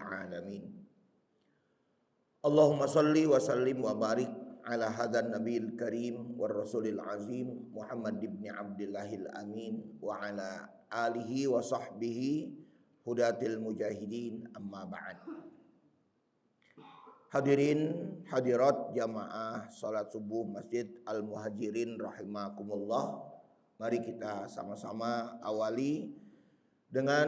alamin. Allahumma salli wa sallim wa barik ala hadzal nabiyil karim war rasulil azim Muhammad ibn Abdillahil amin wa ala alihi wa sahbihi hudatil mujahidin, amma ba'd. Hadirin hadirat jamaah salat subuh Masjid Al-Muhajirin rahimakumullah. Mari kita sama-sama awali dengan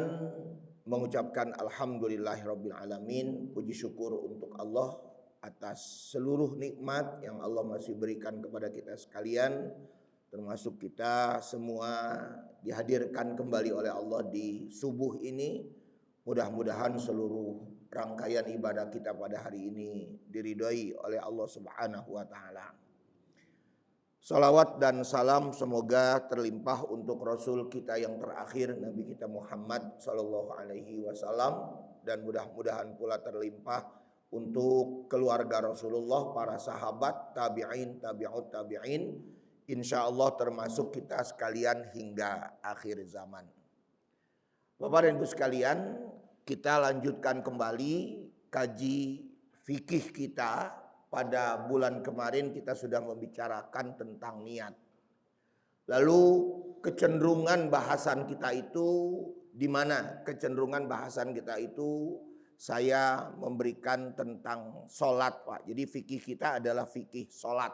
mengucapkan alhamdulillahirabbil alamin, puji syukur untuk Allah atas seluruh nikmat yang Allah masih berikan kepada kita sekalian, termasuk kita semua dihadirkan kembali oleh Allah di subuh ini. Mudah-mudahan seluruh rangkaian ibadah kita pada hari ini diridhoi oleh Allah Subhanahu wa taala. Salawat dan salam semoga terlimpah untuk Rasul kita yang terakhir, Nabi kita Muhammad sallallahu alaihi wasallam, dan mudah-mudahan pula terlimpah untuk keluarga Rasulullah, para sahabat, tabi'in, tabi'ut tabi'in, insyaallah termasuk kita sekalian hingga akhir zaman. Bapak dan Ibu sekalian, kita lanjutkan kembali kaji fikih kita. Pada bulan kemarin kita sudah membicarakan tentang niat. Lalu kecenderungan bahasan kita itu di mana? Kecenderungan bahasan kita itu saya memberikan tentang sholat, Pak. Jadi fikih kita adalah fikih sholat.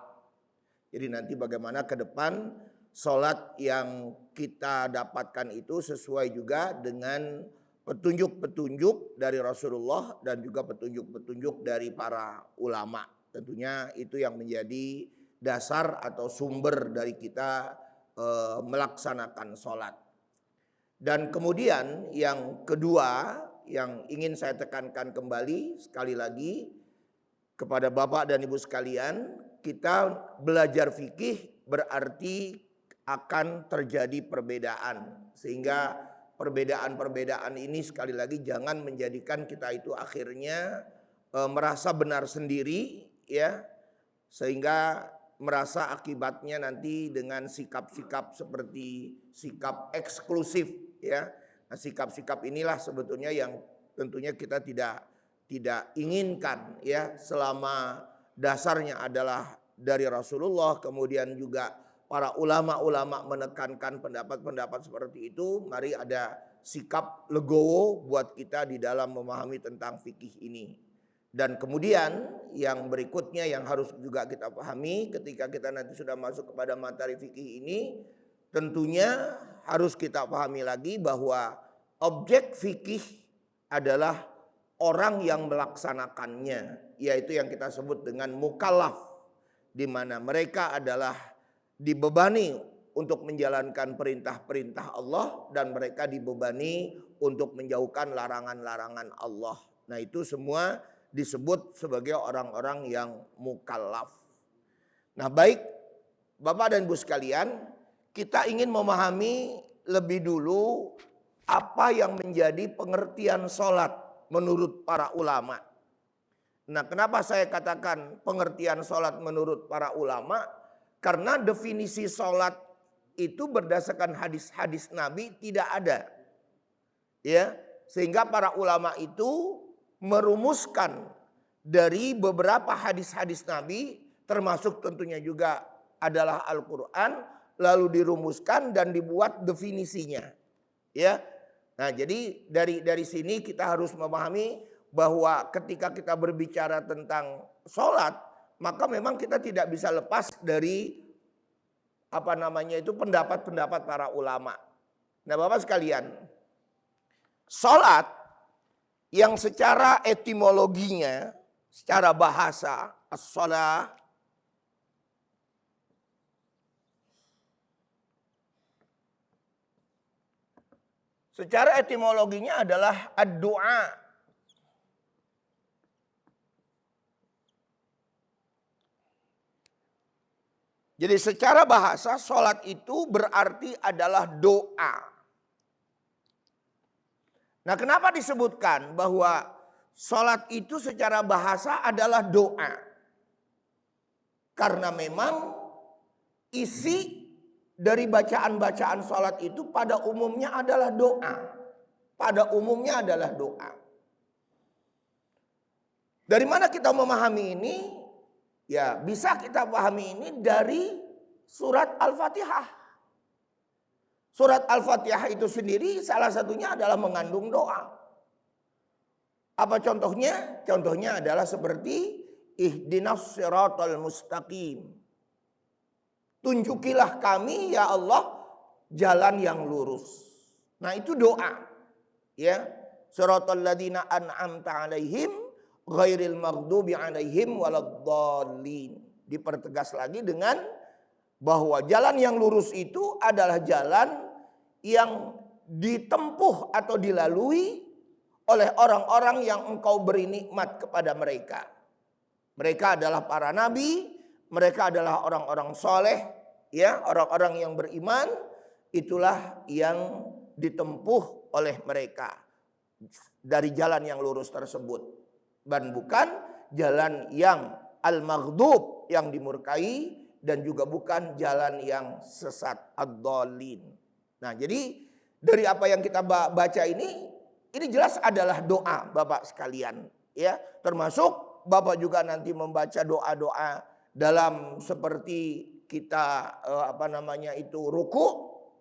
Jadi nanti bagaimana ke depan sholat yang kita dapatkan itu sesuai juga dengan petunjuk-petunjuk dari Rasulullah dan juga petunjuk-petunjuk dari para ulama. Tentunya itu yang menjadi dasar atau sumber dari kita melaksanakan sholat. Dan kemudian yang kedua yang ingin saya tekankan kembali sekali lagi kepada Bapak dan Ibu sekalian, kita belajar fikih berarti akan terjadi perbedaan. Sehingga perbedaan-perbedaan ini sekali lagi jangan menjadikan kita itu akhirnya merasa benar sendiri, ya, sehingga merasa akibatnya nanti dengan sikap-sikap seperti sikap eksklusif, ya. Nah, sikap-sikap inilah sebetulnya yang tentunya kita tidak inginkan, ya, selama dasarnya adalah dari Rasulullah, kemudian juga para ulama-ulama menekankan pendapat-pendapat seperti itu. Mari ada sikap legowo buat kita di dalam memahami tentang fikih ini. Dan kemudian yang berikutnya yang harus juga kita pahami ketika kita nanti sudah masuk kepada materi fikih ini, tentunya harus kita pahami lagi bahwa objek fikih adalah orang yang melaksanakannya, yaitu yang kita sebut dengan mukallaf, di mana mereka adalah dibebani untuk menjalankan perintah-perintah Allah dan mereka dibebani untuk menjauhkan larangan-larangan Allah. Nah, itu semua disebut sebagai orang-orang yang mukallaf. Nah, baik Bapak dan Ibu sekalian, kita ingin memahami lebih dulu apa yang menjadi pengertian sholat menurut para ulama. Nah, kenapa saya katakan pengertian sholat menurut para ulama? Karena definisi sholat itu berdasarkan hadis-hadis Nabi tidak ada, ya, sehingga para ulama itu merumuskan dari beberapa hadis-hadis Nabi, termasuk tentunya juga adalah Al-Quran, lalu dirumuskan dan dibuat definisinya, ya. Nah, jadi dari sini kita harus memahami bahwa ketika kita berbicara tentang sholat, maka memang kita tidak bisa lepas dari pendapat-pendapat para ulama. Nah, Bapak sekalian, sholat yang secara etimologinya, secara bahasa, as-shalah, secara etimologinya adalah ad-du'a. Jadi secara bahasa sholat itu berarti adalah doa. Nah, kenapa disebutkan bahwa sholat itu secara bahasa adalah doa? Karena memang isi dari bacaan-bacaan sholat itu pada umumnya adalah doa. Pada umumnya adalah doa. Dari mana kita memahami ini? Ya, bisa kita pahami ini dari surat Al-Fatihah. Surat Al-Fatihah itu sendiri salah satunya adalah mengandung doa. Apa contohnya? Contohnya adalah seperti ihdinas siratal mustaqim. Tunjukilah kami ya Allah jalan yang lurus. Nah, itu doa. Ya, siratal ladzina an'amta 'alaihim ghairil maghdubi 'alaihim waladdallin. Dipertegas lagi dengan bahwa jalan yang lurus itu adalah jalan yang ditempuh atau dilalui oleh orang-orang yang engkau beri nikmat kepada mereka. Mereka adalah para nabi, mereka adalah orang-orang soleh, ya, orang-orang yang beriman, itulah yang ditempuh oleh mereka dari jalan yang lurus tersebut, dan bukan jalan yang al-maghdub yang dimurkai, dan juga bukan jalan yang sesat ad-dhalin. Nah, jadi dari apa yang kita baca ini jelas adalah doa Bapak sekalian, ya. Termasuk Bapak juga nanti membaca doa-doa dalam seperti kita ruku,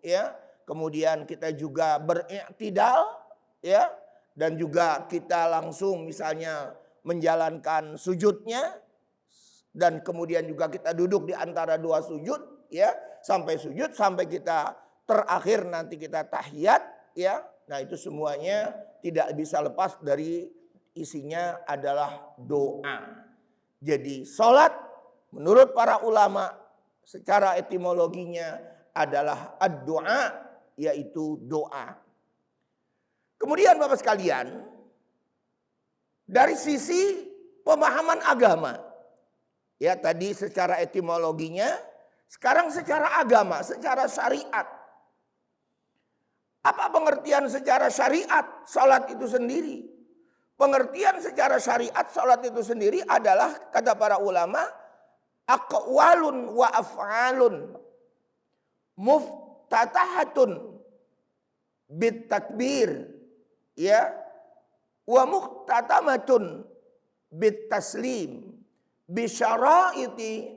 ya. Kemudian kita juga beriktidal, ya, dan juga kita langsung misalnya menjalankan sujudnya, dan kemudian juga kita duduk di antara dua sujud, ya, sampai sujud, sampai kita terakhir nanti kita tahiyat, ya. Nah, itu semuanya tidak bisa lepas dari isinya adalah doa. Jadi salat menurut para ulama secara etimologinya adalah ad-doa, yaitu doa. Kemudian Bapak sekalian, dari sisi pemahaman agama, ya, tadi secara etimologinya, sekarang secara agama, secara syariat. Apa pengertian secara syariat salat itu sendiri? Pengertian secara syariat salat itu sendiri adalah, kata para ulama, aqwalun wa af'alun muftatahatun bit takbir, ya, wa muhtatamatun bit taslim bi syaraiti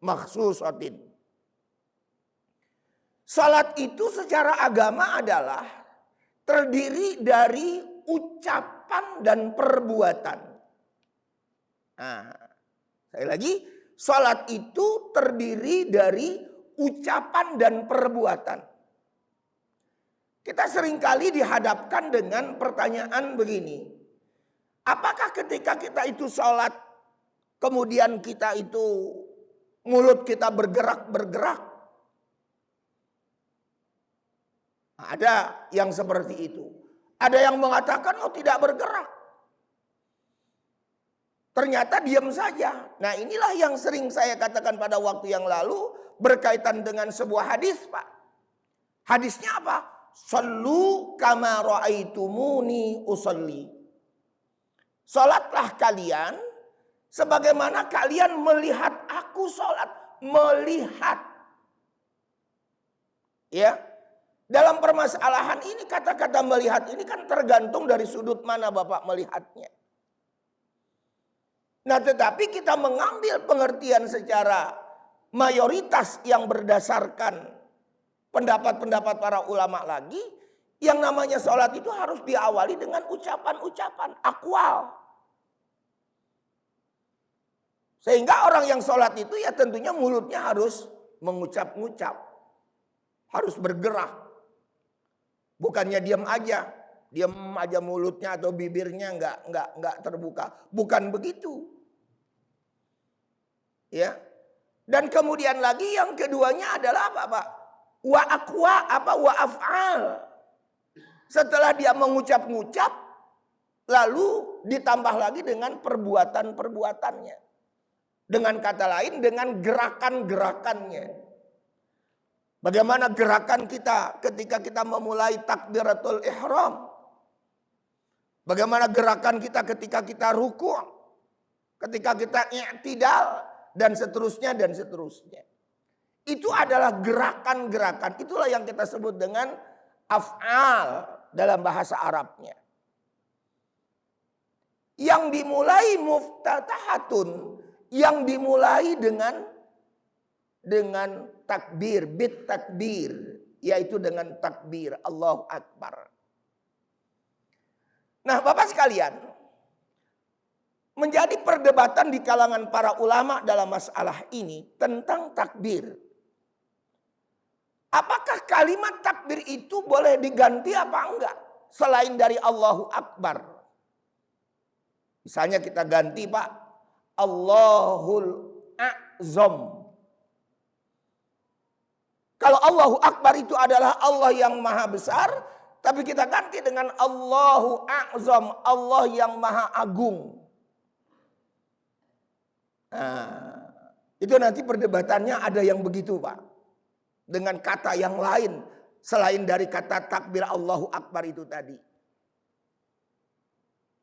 makhsusatin. Salat itu secara agama adalah terdiri dari ucapan dan perbuatan. Nah, sekali lagi, salat itu terdiri dari ucapan dan perbuatan. Kita seringkali dihadapkan dengan pertanyaan begini. Apakah ketika kita itu salat, kemudian kita itu mulut kita bergerak-bergerak? Ada yang seperti itu. Ada yang mengatakan tidak bergerak. Ternyata diam saja. Nah, inilah yang sering saya katakan pada waktu yang lalu berkaitan dengan sebuah hadis, Pak. Hadisnya apa? Sallu kama ra'aitumuni usalli. Salatlah kalian sebagaimana kalian melihat aku salat. Melihat. Ya. Dalam permasalahan ini, kata-kata melihat ini kan tergantung dari sudut mana Bapak melihatnya. Nah, tetapi kita mengambil pengertian secara mayoritas yang berdasarkan pendapat-pendapat para ulama lagi, yang namanya sholat itu harus diawali dengan ucapan-ucapan, akwal. Sehingga orang yang sholat itu ya tentunya mulutnya harus mengucap-ngucap, harus bergerak. Bukannya diam aja mulutnya atau bibirnya nggak terbuka. Bukan begitu. Ya. Dan kemudian lagi yang keduanya adalah apa, Pak? Wa aqwa wa af'al. Setelah dia mengucap-ngucap, lalu ditambah lagi dengan perbuatan-perbuatannya. Dengan kata lain, dengan gerakan-gerakannya. Bagaimana gerakan kita ketika kita memulai takbiratul ihram? Bagaimana gerakan kita ketika kita ruku', ketika kita i'tidal, dan seterusnya dan seterusnya. Itu adalah gerakan-gerakan. Itulah yang kita sebut dengan af'al dalam bahasa Arabnya. yang dimulai muftatahatun, yang dimulai dengan takbir, bit takbir, yaitu dengan takbir Allahu Akbar. Nah, Bapak sekalian, menjadi perdebatan di kalangan para ulama dalam masalah ini tentang takbir. Apakah kalimat takbir itu boleh diganti apa enggak selain dari Allahu Akbar? Misalnya kita ganti, Pak, Allahul A'zam. Kalau Allahu Akbar itu adalah Allah yang maha besar, tapi kita ganti dengan Allahu A'zam, Allah yang maha agung. Nah, itu nanti perdebatannya ada yang begitu, Pak. Dengan kata yang lain selain dari kata takbir Allahu Akbar itu tadi.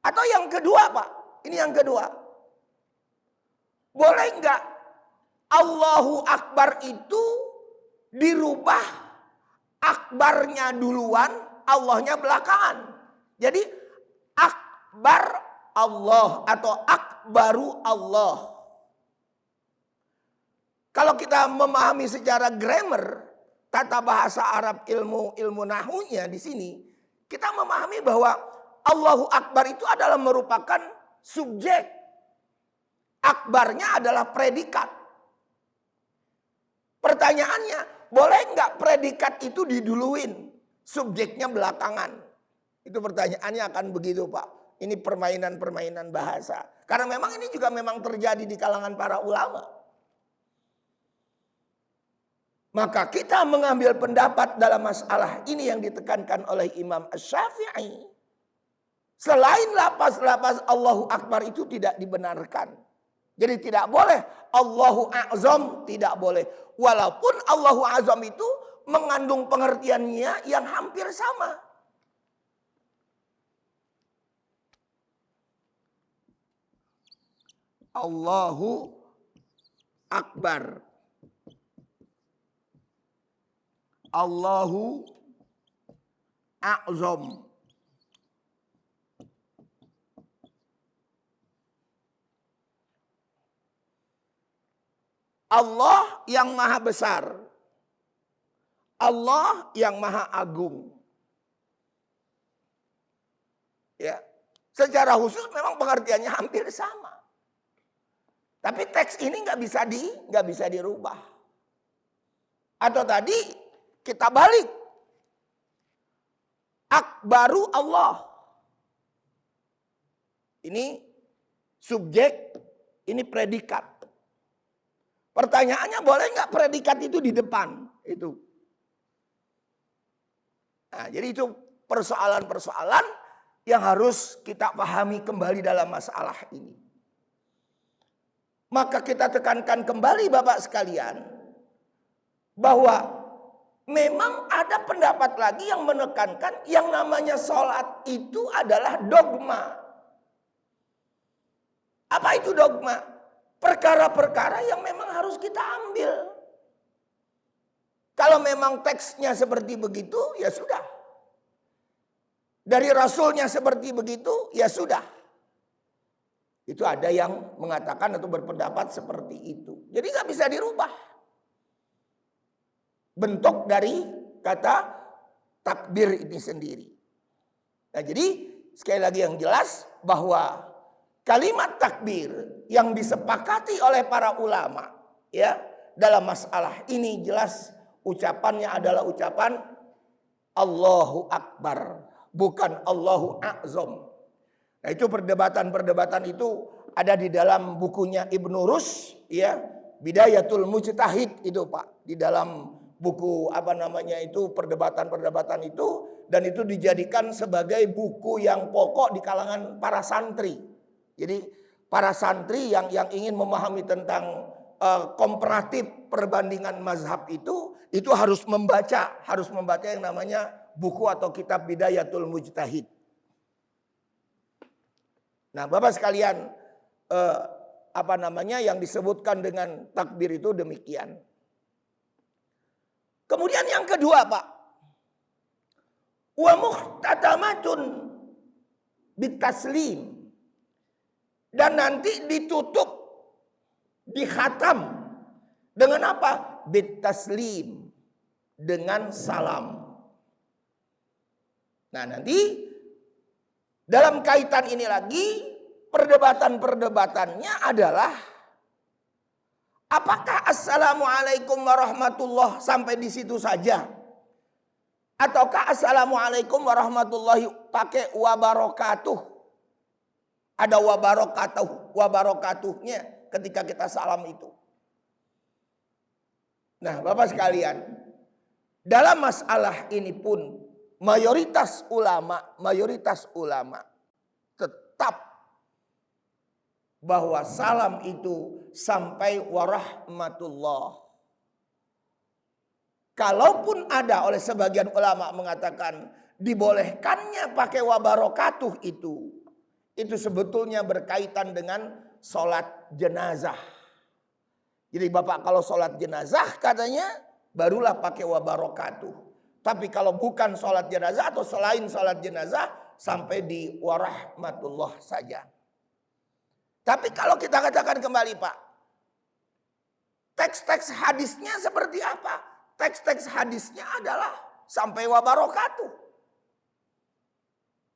Atau yang kedua, Pak, ini yang kedua. Boleh enggak Allahu Akbar itu dirubah, akbarnya duluan, Allahnya belakangan. Jadi akbar Allah atau akbaru Allah. Kalau kita memahami secara grammar, tata bahasa Arab, ilmu nahwunya di sini, kita memahami bahwa Allahu Akbar itu adalah merupakan subjek. Akbarnya adalah predikat. Pertanyaannya, boleh nggak predikat itu diduluin, subjeknya belakangan? Itu pertanyaannya akan begitu, Pak. Ini permainan-permainan bahasa. Karena memang ini juga memang terjadi di kalangan para ulama. Maka kita mengambil pendapat dalam masalah ini yang ditekankan oleh Imam Asy-Syafi'i. Selain lapas-lapas Allahu Akbar itu tidak dibenarkan. Jadi tidak boleh Allahu A'zam, tidak boleh. Walaupun Allahu A'zam itu mengandung pengertiannya yang hampir sama. Allahu Akbar. Allahu A'zam. Allah yang maha besar. Allah yang maha agung. Ya, secara khusus memang pengertiannya hampir sama. Tapi teks ini nggak bisa dirubah. Atau tadi kita balik. Akbaru Allah. Ini subjek, ini predikat. Pertanyaannya, boleh nggak predikat itu di depan? Itu. Nah, jadi itu persoalan-persoalan yang harus kita pahami kembali dalam masalah ini. Maka kita tekankan kembali Bapak sekalian, bahwa memang ada pendapat lagi yang menekankan yang namanya sholat itu adalah dogma. Apa itu dogma? Perkara-perkara yang memang harus kita ambil. Kalau memang teksnya seperti begitu, ya sudah. Dari Rasulnya seperti begitu, ya sudah. Itu ada yang mengatakan atau berpendapat seperti itu. Jadi nggak bisa dirubah. Bentuk dari kata takbir ini sendiri. Nah, jadi sekali lagi yang jelas bahwa kalimat takbir yang disepakati oleh para ulama ya dalam masalah ini jelas ucapannya adalah ucapan Allahu Akbar, bukan Allahu A'zam. Nah, itu perdebatan-perdebatan itu ada di dalam bukunya Ibnu Rus ya, Bidayatul Mujtahid itu Pak, di dalam buku perdebatan-perdebatan itu, dan itu dijadikan sebagai buku yang pokok di kalangan para santri. Jadi para santri yang ingin memahami tentang komparatif perbandingan mazhab itu harus membaca yang namanya buku atau kitab Bidayatul Mujtahid. Nah, Bapak sekalian, yang disebutkan dengan takbir itu demikian. Kemudian yang kedua, Pak, wa muhtatamatun bitaslim. Dan nanti ditutup, dikhatam dengan apa? Bitaslim, dengan salam. Nah nanti dalam kaitan ini lagi perdebatan-perdebatannya adalah apakah assalamualaikum warahmatullah sampai di situ saja? Ataukah assalamualaikum warahmatullahi pakai wabarakatuh? Ada wabarakatuhnya ketika kita salam itu. Nah Bapak sekalian, dalam masalah ini pun mayoritas ulama tetap bahwa salam itu sampai warahmatullah. Kalaupun ada oleh sebagian ulama mengatakan dibolehkannya pakai wabarakatuh itu sebetulnya berkaitan dengan sholat jenazah. Jadi Bapak kalau sholat jenazah katanya barulah pakai wabarakatuh. Tapi kalau bukan sholat jenazah atau selain sholat jenazah sampai di warahmatullah saja. Tapi kalau kita katakan kembali Pak, teks-teks hadisnya seperti apa? Teks-teks hadisnya adalah sampai wabarakatuh.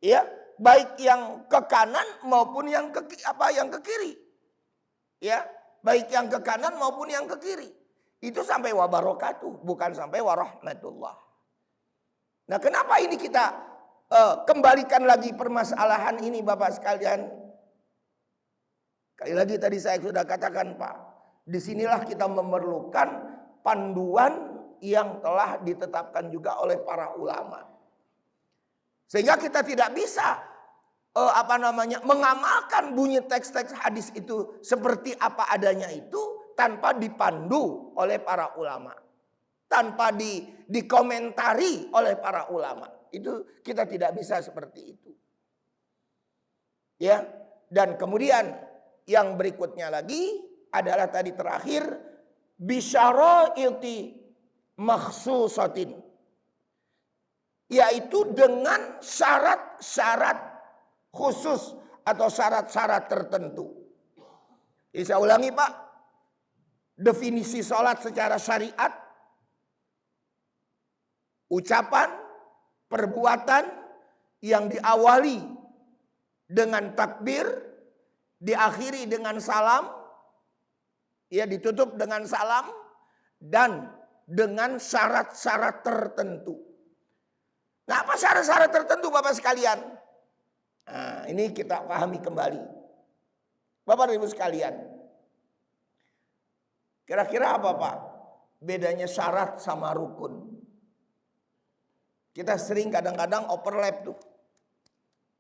Ya, baik yang ke kanan maupun yang ke kiri. Ya, baik yang ke kanan maupun yang ke kiri. Itu sampai wabarakatuh, bukan sampai warahmatullah. Nah, kenapa ini kita kembalikan lagi permasalahan ini Bapak sekalian? Sekali lagi tadi saya sudah katakan Pak, disinilah kita memerlukan panduan yang telah ditetapkan juga oleh para ulama. Sehingga kita tidak bisa mengamalkan bunyi teks-teks hadis itu seperti apa adanya itu tanpa dipandu oleh para ulama. Tanpa dikomentari oleh para ulama. Itu kita tidak bisa seperti itu. Ya, dan kemudian yang berikutnya lagi adalah tadi terakhir bisyaraiti makhsusatin, yaitu dengan syarat-syarat khusus atau syarat-syarat tertentu. Jadi saya ulangi Pak, definisi sholat secara syariat, ucapan, perbuatan yang diawali dengan takbir, diakhiri dengan salam, ya ditutup dengan salam, dan dengan syarat-syarat tertentu. Nah, apa syarat-syarat tertentu Bapak sekalian? Nah, ini kita pahami kembali. Bapak Ibu sekalian, kira-kira apa Pak bedanya syarat sama rukun? Kita sering kadang-kadang overlap tuh.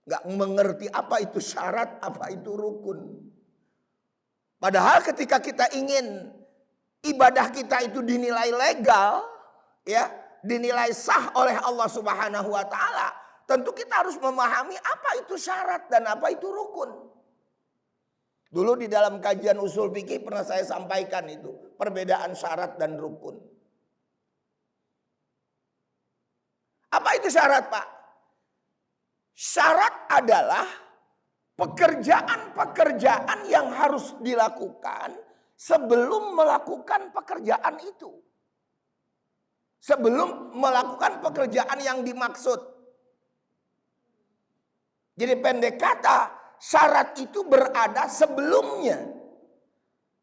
Gak mengerti apa itu syarat, apa itu rukun. Padahal ketika kita ingin ibadah kita itu dinilai legal, ya, dinilai sah oleh Allah Subhanahu wa taala, tentu kita harus memahami apa itu syarat dan apa itu rukun. Dulu di dalam kajian usul fikih pernah saya sampaikan itu, perbedaan syarat dan rukun. Apa itu syarat, Pak? Syarat adalah pekerjaan-pekerjaan yang harus dilakukan sebelum melakukan pekerjaan itu. Sebelum melakukan pekerjaan yang dimaksud. Jadi pendek kata, syarat itu berada sebelumnya.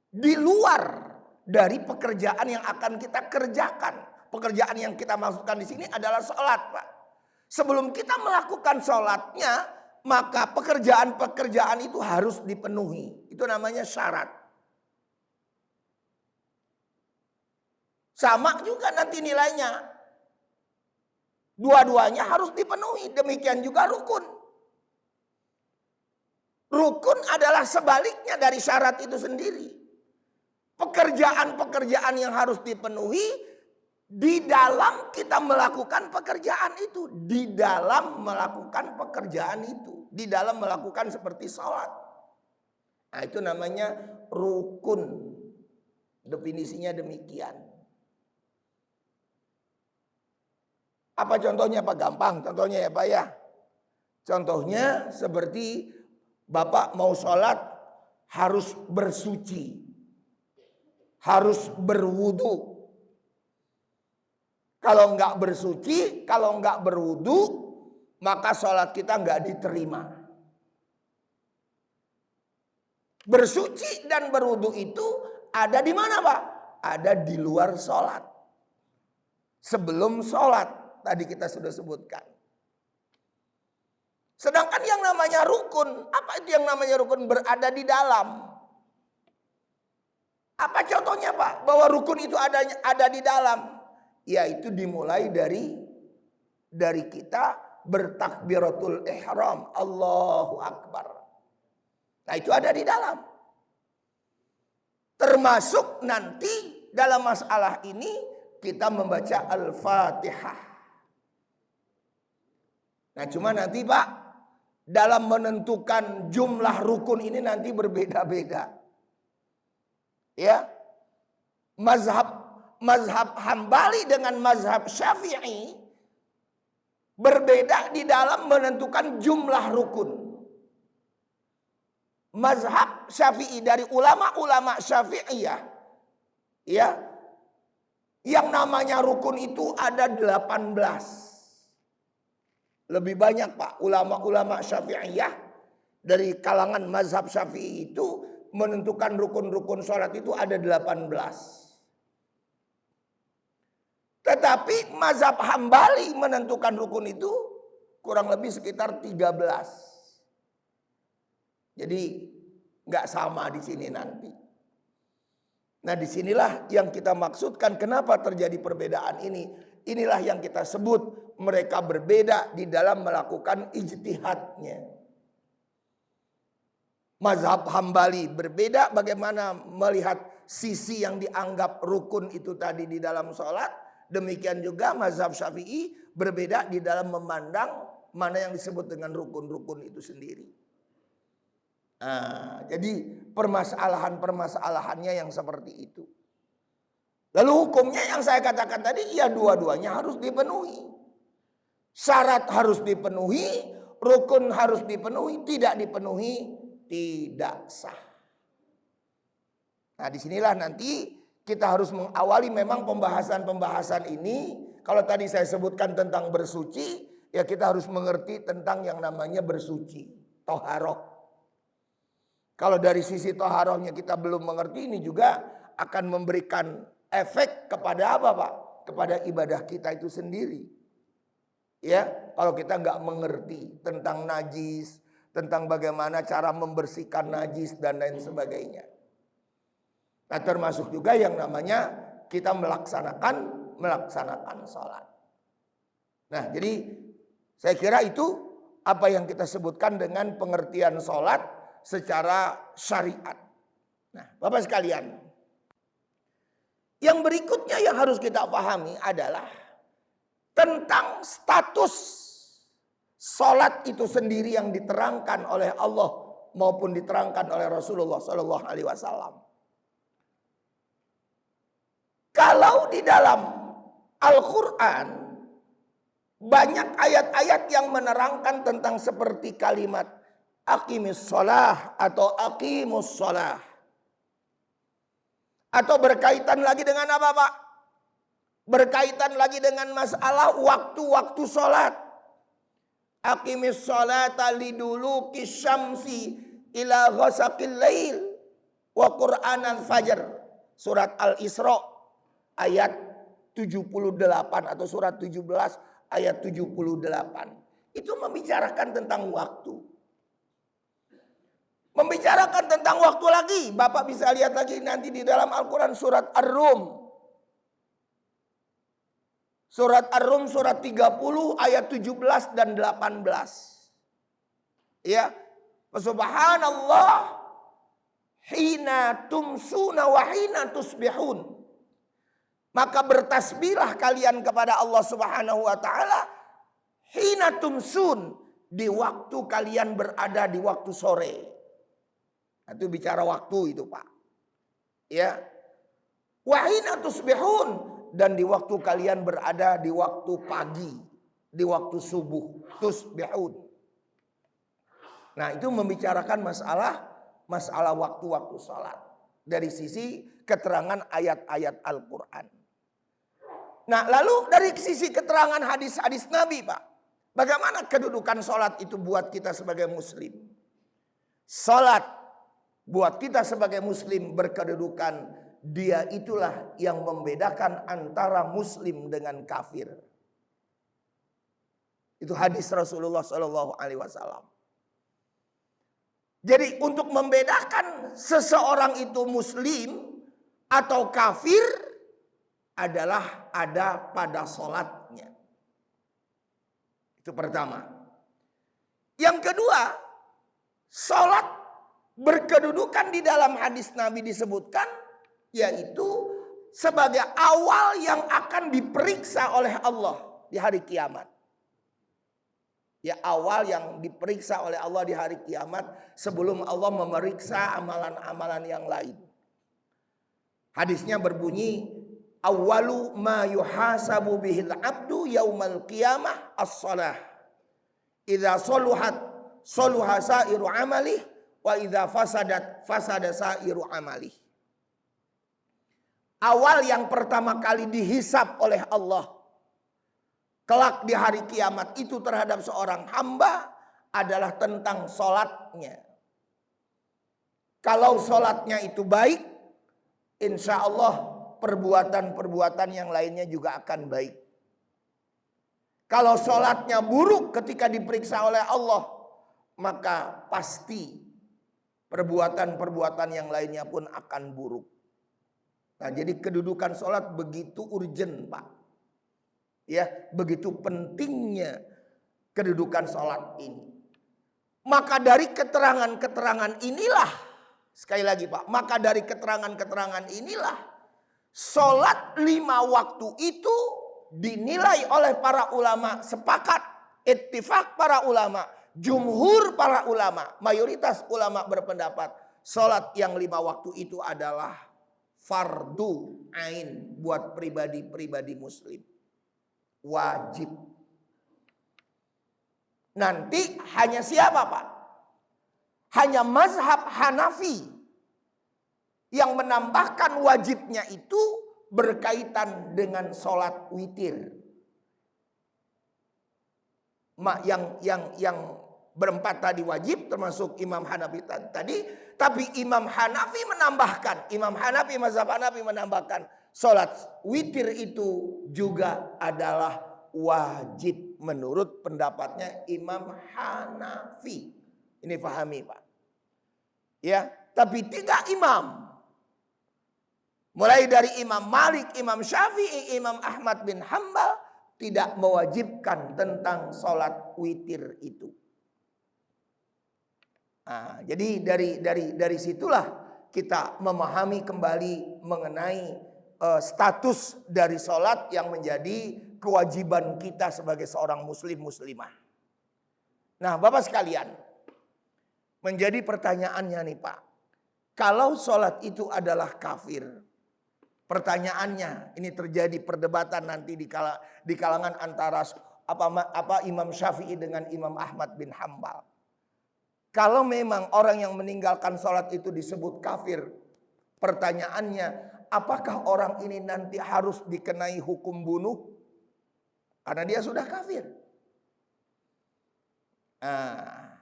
Di luar dari pekerjaan yang akan kita kerjakan. Pekerjaan yang kita maksudkan di sini adalah sholat, Pak. Sebelum kita melakukan sholatnya, maka pekerjaan-pekerjaan itu harus dipenuhi. Itu namanya syarat. Sama juga nanti nilainya. Dua-duanya harus dipenuhi. Demikian juga rukun. Rukun adalah sebaliknya dari syarat itu sendiri. Pekerjaan-pekerjaan yang harus dipenuhi di dalam kita melakukan pekerjaan itu. Di dalam melakukan pekerjaan itu. Di dalam melakukan seperti sholat. Nah itu namanya rukun. Definisinya demikian. Apa contohnya Pak? Gampang contohnya ya Pak ya. Contohnya seperti Bapak mau sholat harus bersuci, harus berwudu. Kalau enggak bersuci, kalau enggak berwudu, maka sholat kita enggak diterima. Bersuci dan berwudu itu ada di mana, Pak? Ada di luar sholat. Sebelum sholat, tadi kita sudah sebutkan. Sedangkan yang namanya rukun, apa itu yang namanya rukun? Berada di dalam. Apa contohnya, Pak? Bahwa rukun itu ada di dalam. Yaitu dimulai dari kita bertakbiratul ihram, Allahu Akbar. Nah, itu ada di dalam. Termasuk nanti dalam masalah ini kita membaca Al-Fatihah. Nah, cuma nanti, Pak, dalam menentukan jumlah rukun ini nanti berbeda-beda. Ya. Mazhab Hambali dengan mazhab Syafi'i berbeda di dalam menentukan jumlah rukun. Mazhab Syafi'i dari ulama-ulama Syafi'iyah, ya, yang namanya rukun itu ada 18. Lebih banyak, Pak, ulama-ulama Syafi'iyah dari kalangan mazhab Syafi'i itu menentukan rukun-rukun sholat itu ada 18. Tetapi mazhab Hambali menentukan rukun itu kurang lebih sekitar 13. Jadi nggak sama di sini nanti. Nah, disinilah yang kita maksudkan kenapa terjadi perbedaan ini. Inilah yang kita sebut mereka berbeda di dalam melakukan ijtihadnya. Mazhab Hambali berbeda bagaimana melihat sisi yang dianggap rukun itu tadi di dalam sholat. Demikian juga mazhab Syafi'i berbeda di dalam memandang mana yang disebut dengan rukun-rukun itu sendiri. Nah, jadi permasalahannya yang seperti itu. Lalu hukumnya yang saya katakan tadi, ya dua-duanya harus dipenuhi. Syarat harus dipenuhi, rukun harus dipenuhi, tidak dipenuhi tidak sah. Nah, disinilah nanti kita harus mengawali memang pembahasan-pembahasan ini. Kalau tadi saya sebutkan tentang bersuci, ya kita harus mengerti tentang yang namanya bersuci, toharoh. Kalau dari sisi toharohnya kita belum mengerti, ini juga akan memberikan efek kepada apa, Pak? Kepada ibadah kita itu sendiri. Ya, kalau kita nggak mengerti tentang najis, tentang bagaimana cara membersihkan najis dan lain sebagainya. Nah, termasuk juga yang namanya kita melaksanakan sholat. Nah, jadi saya kira itu apa yang kita sebutkan dengan pengertian sholat secara syariat. Nah, Bapak sekalian, yang berikutnya yang harus kita pahami adalah tentang status sholat itu sendiri yang diterangkan oleh Allah maupun diterangkan oleh Rasulullah Sallallahu Alaihi Wasallam. Kalau di dalam Al-Quran banyak ayat-ayat yang menerangkan tentang seperti kalimat aqimis sholah atau aqimus sholah. Atau berkaitan lagi dengan apa, Pak? Berkaitan lagi dengan masalah waktu-waktu sholat. Aqimis sholata liduluki syamsi ila ghasaqil lail wa qur'anal fajr. Surat Al-Isra ayat 78 atau surat 17 ayat 78. Itu membicarakan tentang waktu. Membicarakan tentang waktu lagi. Bapak bisa lihat lagi nanti di dalam Al-Quran surat Ar-Rum. Surat Ar-Rum surat 30 ayat 17 dan 18. Ya. Subhanallah hina tumsuna wa hina tusbihun. Maka bertasbihlah kalian kepada Allah Subhanahu wa taala hina tumsun, di waktu kalian berada di waktu sore. Itu bicara waktu itu, Pak. Ya. Wa hina tusbihun, dan di waktu kalian berada di waktu pagi, di waktu subuh, tusbihun. Nah, itu membicarakan masalah masalah waktu-waktu sholat. Dari sisi keterangan ayat-ayat Al-Quran. Nah lalu dari sisi keterangan hadis-hadis Nabi Pak. Bagaimana kedudukan sholat itu buat kita sebagai muslim. Sholat buat kita sebagai muslim berkedudukan. Dia itulah yang membedakan antara muslim dengan kafir. Itu hadis Rasulullah SAW. Jadi untuk membedakan seseorang itu muslim atau kafir adalah ada pada sholatnya. Itu pertama. Yang kedua, sholat berkedudukan di dalam hadis Nabi disebutkan yaitu sebagai awal yang akan diperiksa oleh Allah di hari kiamat. Ya awal yang diperiksa oleh Allah di hari kiamat sebelum Allah memeriksa amalan-amalan yang lain. Hadisnya berbunyi, awwalu ma yuhasabu bihil abdu yaumal qiyamah as-shalah. Idza saluhat saluha sa'iru amalih wa idza fasadat fasada sa'iru amalih. Awal yang pertama kali dihisab oleh Allah kelak di hari kiamat itu terhadap seorang hamba adalah tentang sholatnya. Kalau sholatnya itu baik, insya Allah perbuatan-perbuatan yang lainnya juga akan baik. Kalau sholatnya buruk ketika diperiksa oleh Allah, maka pasti perbuatan-perbuatan yang lainnya pun akan buruk. Nah, jadi kedudukan sholat begitu urgent Pak. Ya, begitu pentingnya kedudukan sholat ini. Maka dari keterangan-keterangan inilah, sekali lagi Pak, maka dari keterangan-keterangan inilah, sholat 5 waktu itu dinilai oleh para ulama sepakat, ittifaq para ulama, jumhur para ulama, mayoritas ulama berpendapat, sholat yang 5 waktu itu adalah fardu ain buat pribadi-pribadi muslim. Wajib. Nanti hanya siapa Pak? Hanya mazhab Hanafi yang menambahkan wajibnya itu berkaitan dengan sholat witir. Yang berempat tadi wajib termasuk Imam Hanafi tadi. Tapi Imam Hanafi menambahkan, Imam Hanafi mazhab Hanafi menambahkan sholat witir itu juga adalah wajib menurut pendapatnya Imam Hanafi. Ini pahami Pak. Ya, tapi 3 imam. Mulai dari Imam Malik, Imam Syafi'i, Imam Ahmad bin Hambal tidak mewajibkan tentang sholat witir itu. Nah, jadi dari situlah kita memahami kembali mengenai status dari sholat yang menjadi kewajiban kita sebagai seorang muslim muslimah. Nah Bapak sekalian, menjadi pertanyaannya nih Pak, kalau sholat itu adalah kafir, pertanyaannya ini terjadi perdebatan nanti di kalangan antara Imam Syafi'i dengan Imam Ahmad bin Hambal. Kalau memang orang yang meninggalkan sholat itu disebut kafir, pertanyaannya, apakah orang ini nanti harus dikenai hukum bunuh? Karena dia sudah kafir. Nah,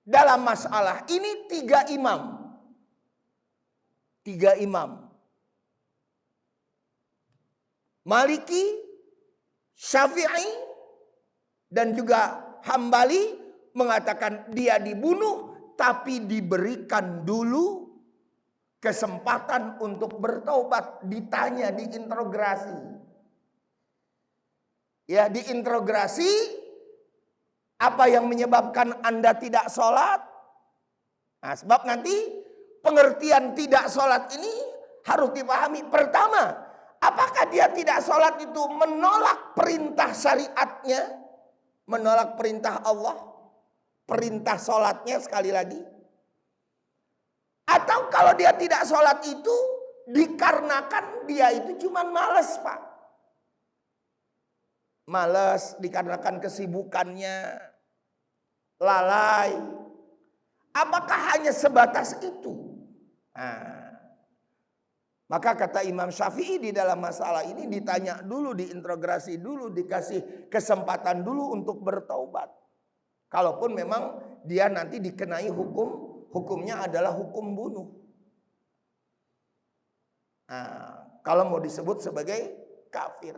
dalam masalah ini 3 imam. 3 imam. Maliki, Syafi'i, dan juga Hambali mengatakan dia dibunuh tapi diberikan dulu kesempatan untuk bertobat, ditanya, diinterogasi. Ya, diinterogasi, apa yang menyebabkan Anda tidak sholat? Nah, sebab nanti pengertian tidak sholat ini harus dipahami. Pertama, apakah dia tidak sholat itu menolak perintah syariatnya? Menolak perintah Allah? Perintah sholatnya sekali lagi. Atau kalau dia tidak sholat itu dikarenakan dia itu cuma malas Pak. Malas dikarenakan kesibukannya, lalai. Apakah hanya sebatas itu? Nah, maka kata Imam Syafi'i di dalam masalah ini ditanya dulu, diintegrasi dulu, dikasih kesempatan dulu untuk bertaubat. Kalaupun memang dia nanti dikenai hukumnya adalah hukum bunuh. Nah, kalau mau disebut sebagai kafir.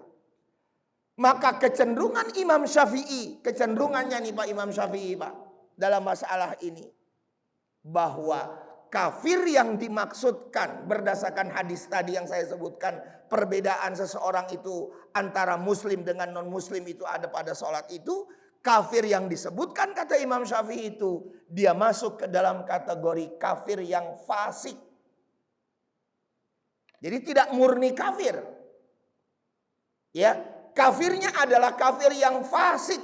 Maka kecenderungan Imam Syafi'i, kecenderungannya nih Pak Imam Syafi'i Pak, dalam masalah ini, bahwa kafir yang dimaksudkan berdasarkan hadis tadi yang saya sebutkan, perbedaan seseorang itu antara muslim dengan non muslim itu ada pada sholat itu, kafir yang disebutkan kata Imam Syafi'i itu, dia masuk ke dalam kategori kafir yang fasik. Jadi tidak murni kafir. Ya, kafirnya adalah kafir yang fasik.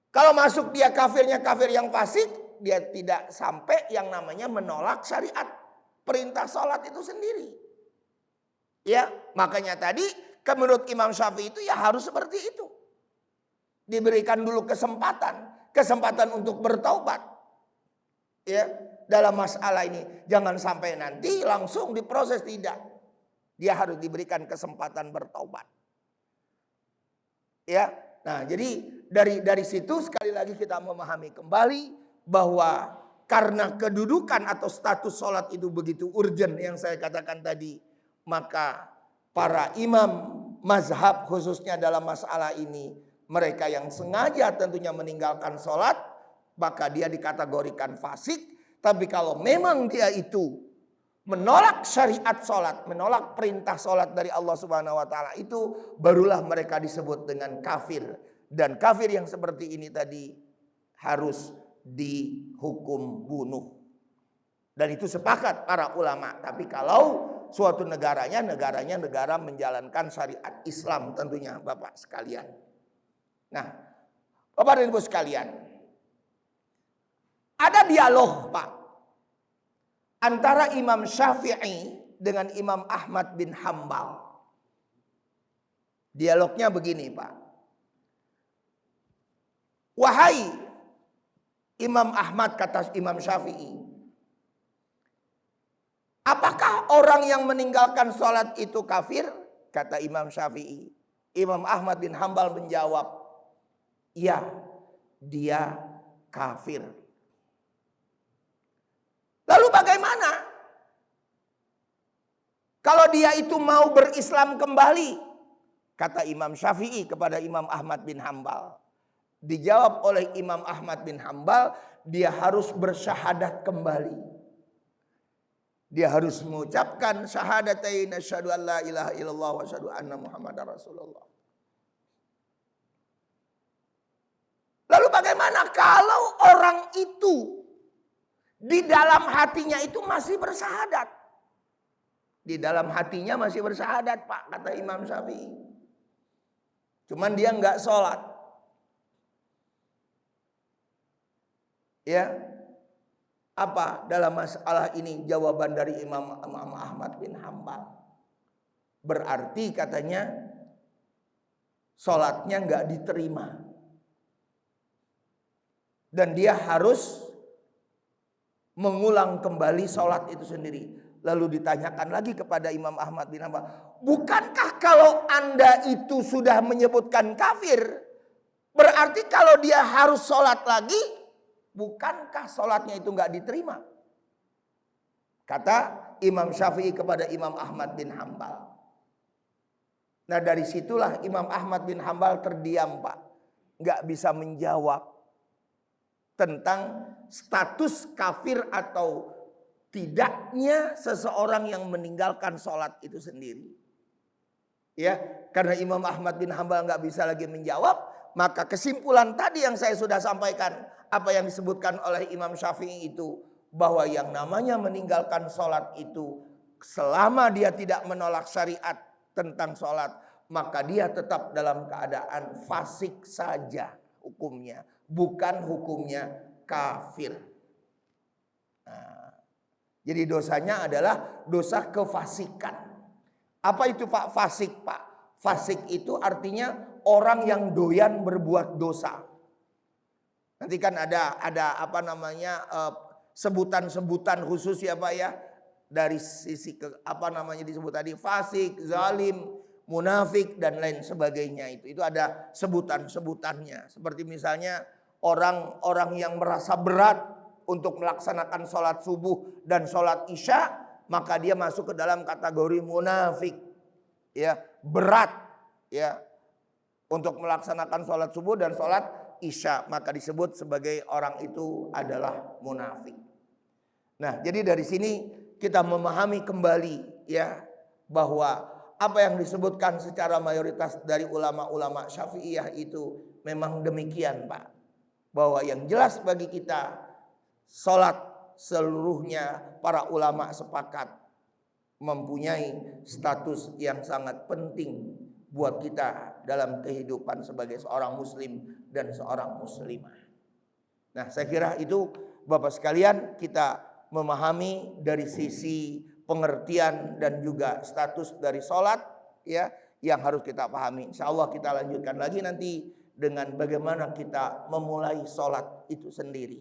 Kalau masuk dia kafirnya kafir yang fasik, dia tidak sampai yang namanya menolak syariat perintah sholat itu sendiri. Ya, makanya tadi menurut Imam Syafi'i itu ya harus seperti itu. Diberikan dulu kesempatan untuk bertaubat. Ya, dalam masalah ini jangan sampai nanti langsung diproses, tidak. Dia harus diberikan kesempatan bertaubat. Ya. Nah, jadi dari situ sekali lagi kita memahami kembali bahwa karena kedudukan atau status sholat itu begitu urgent yang saya katakan tadi, maka para imam mazhab khususnya dalam masalah ini, mereka yang sengaja tentunya meninggalkan sholat, maka dia dikategorikan fasik. Tapi kalau memang dia itu menolak syariat sholat, menolak perintah sholat dari Allah Subhanahu wa Ta'ala, itu barulah mereka disebut dengan kafir. Dan kafir yang seperti ini tadi harus dihukum bunuh. Dan itu sepakat para ulama. Tapi kalau suatu negaranya negara menjalankan syariat Islam tentunya Bapak sekalian. Nah, Bapak dan Ibu sekalian, ada dialog Pak antara Imam Syafi'i dengan Imam Ahmad bin Hambal. Dialognya begini Pak. Wahai Imam Ahmad, kata Imam Syafi'i, apakah orang yang meninggalkan sholat itu kafir? Kata Imam Syafi'i. Imam Ahmad bin Hambal menjawab, ya, dia kafir. Lalu bagaimana kalau dia itu mau berislam kembali? Kata Imam Syafi'i kepada Imam Ahmad bin Hambal. Dijawab oleh Imam Ahmad bin Hambal, dia harus bersyahadat kembali. Dia harus mengucapkan syahadatain asyhadu an la ilaha illallah wa asyhadu anna muhammadar rasulullah. Lalu bagaimana kalau orang itu di dalam hatinya itu masih bersyahadat? Di dalam hatinya masih bersyahadat Pak, kata Imam Syafi'i. Cuman dia enggak sholat. Ya, apa dalam masalah ini jawaban dari Imam Ahmad bin Hambal? Berarti katanya sholatnya enggak diterima. Dan dia harus mengulang kembali sholat itu sendiri. Lalu ditanyakan lagi kepada Imam Ahmad bin Hambal, bukankah kalau Anda itu sudah menyebutkan kafir, berarti kalau dia harus sholat lagi, bukankah sholatnya itu nggak diterima? Kata Imam Syafi'i kepada Imam Ahmad bin Hambal. Nah dari situlah Imam Ahmad bin Hambal terdiam Pak, nggak bisa menjawab tentang status kafir atau tidaknya seseorang yang meninggalkan sholat itu sendiri. Ya, karena Imam Ahmad bin Hambal nggak bisa lagi menjawab, maka kesimpulan tadi yang saya sudah sampaikan, apa yang disebutkan oleh Imam Syafi'i itu, bahwa yang namanya meninggalkan sholat itu, selama dia tidak menolak syariat tentang sholat, maka dia tetap dalam keadaan fasik saja hukumnya. Bukan hukumnya kafir. Nah, jadi dosanya adalah dosa kefasikan. Apa itu Pak fasik Pak? Fasik itu artinya orang yang doyan berbuat dosa. Nanti kan ada apa namanya sebutan-sebutan khusus ya Pak ya, dari sisi apa namanya disebut tadi fasik, zalim, munafik dan lain sebagainya, itu ada sebutan-sebutannya. Seperti misalnya orang-orang yang merasa berat untuk melaksanakan sholat subuh dan sholat isya, maka dia masuk ke dalam kategori munafik, ya, berat, ya, untuk melaksanakan sholat subuh dan sholat isya, maka disebut sebagai orang itu adalah munafik. Nah, jadi dari sini kita memahami kembali ya bahwa apa yang disebutkan secara mayoritas dari ulama-ulama Syafi'iyah itu memang demikian Pak. Bahwa yang jelas bagi kita sholat seluruhnya para ulama sepakat mempunyai status yang sangat penting buat kita dalam kehidupan sebagai seorang muslim dan seorang muslimah. Nah, saya kira itu Bapak sekalian kita memahami dari sisi pengertian dan juga status dari sholat ya yang harus kita pahami. Insya Allah kita lanjutkan lagi nanti dengan bagaimana kita memulai sholat itu sendiri.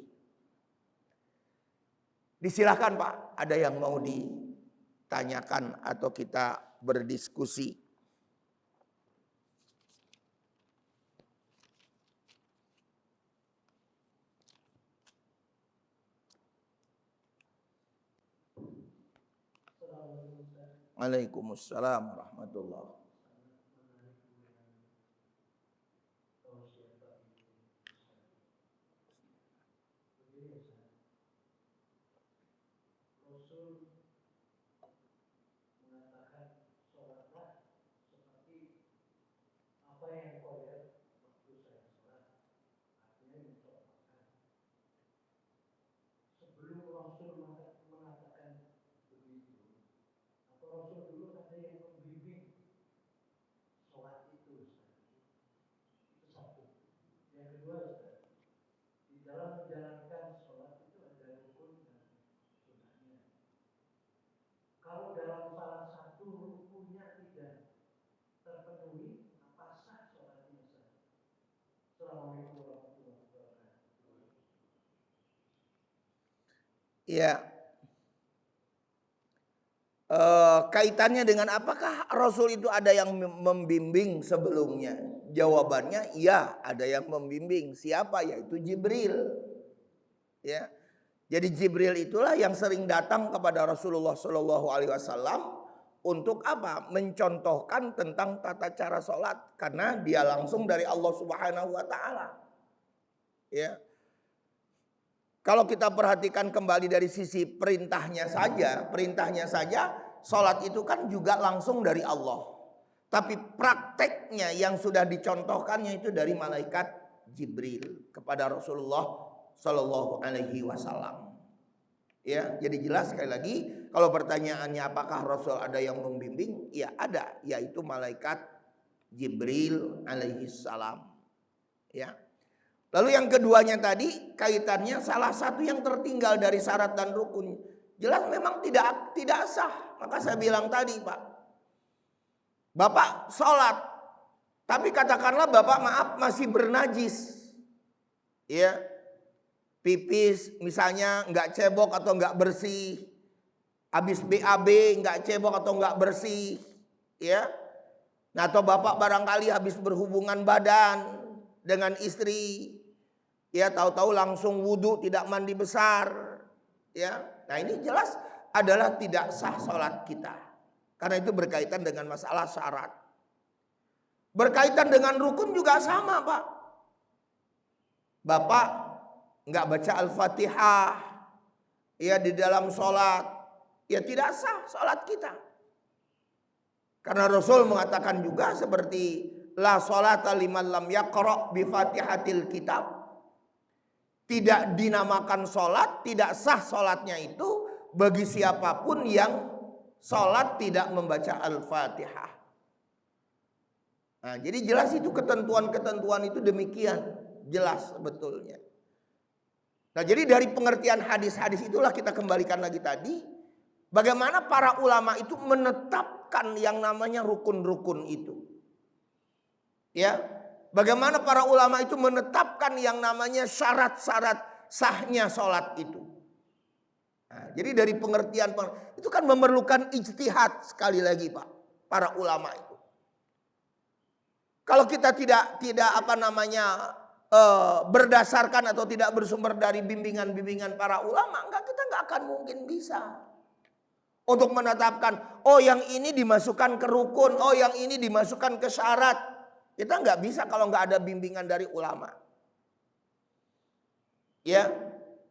Disilahkan Pak, ada yang mau ditanyakan atau kita berdiskusi. Waalaikumsalam warahmatullahi. Ya, kaitannya dengan apakah Rasul itu ada yang membimbing sebelumnya? Jawabannya iya, ada yang membimbing. Siapa? Yaitu Jibril. Ya, jadi Jibril itulah yang sering datang kepada Rasulullah Shallallahu Alaihi Wasallam untuk apa? Mencontohkan tentang tata cara sholat, karena dia langsung dari Allah Subhanahu Wa Taala. Ya. Kalau kita perhatikan kembali dari sisi perintahnya saja, sholat itu kan juga langsung dari Allah. Tapi prakteknya yang sudah dicontohkannya itu dari malaikat Jibril kepada Rasulullah Shallallahu Alaihi Wasallam. Ya, jadi jelas sekali lagi kalau pertanyaannya apakah Rasul ada yang membimbing? Ya ada, yaitu malaikat Jibril alaihi salam. Ya. Lalu yang keduanya tadi kaitannya salah satu yang tertinggal dari syarat dan rukun. Jelas memang tidak sah. Maka saya bilang tadi Pak, Bapak sholat, tapi katakanlah Bapak maaf masih bernajis. Ya, pipis misalnya nggak cebok atau nggak bersih. Habis BAB nggak cebok atau nggak bersih. Ya, nah, atau Bapak barangkali habis berhubungan badan dengan istri, ya tahu-tahu langsung wudhu tidak mandi besar, ya. Nah ini jelas adalah tidak sah sholat kita, karena itu berkaitan dengan masalah syarat. Berkaitan dengan rukun juga sama Pak. Bapak nggak baca Al-Fatihah, ya di dalam sholat, ya tidak sah sholat kita. Karena Rasul mengatakan juga seperti la sholata liman lam yaqra bi fatihatil kitab. Tidak dinamakan sholat, tidak sah sholatnya itu bagi siapapun yang sholat tidak membaca Al-Fatihah. Nah, jadi jelas itu ketentuan-ketentuan itu demikian. Jelas sebetulnya. Nah, jadi dari pengertian hadis-hadis itulah kita kembalikan lagi tadi. Bagaimana para ulama itu menetapkan yang namanya rukun-rukun itu. Ya, Bagaimana para ulama itu menetapkan yang namanya syarat-syarat sahnya sholat itu. Nah, jadi dari pengertian itu kan memerlukan ijtihad sekali lagi Pak, para ulama itu. Kalau kita tidak berdasarkan atau tidak bersumber dari bimbingan-bimbingan para ulama, kita nggak akan mungkin bisa untuk menetapkan, oh yang ini dimasukkan ke rukun, oh yang ini dimasukkan ke syarat. Kita nggak bisa kalau nggak ada bimbingan dari ulama. Ya,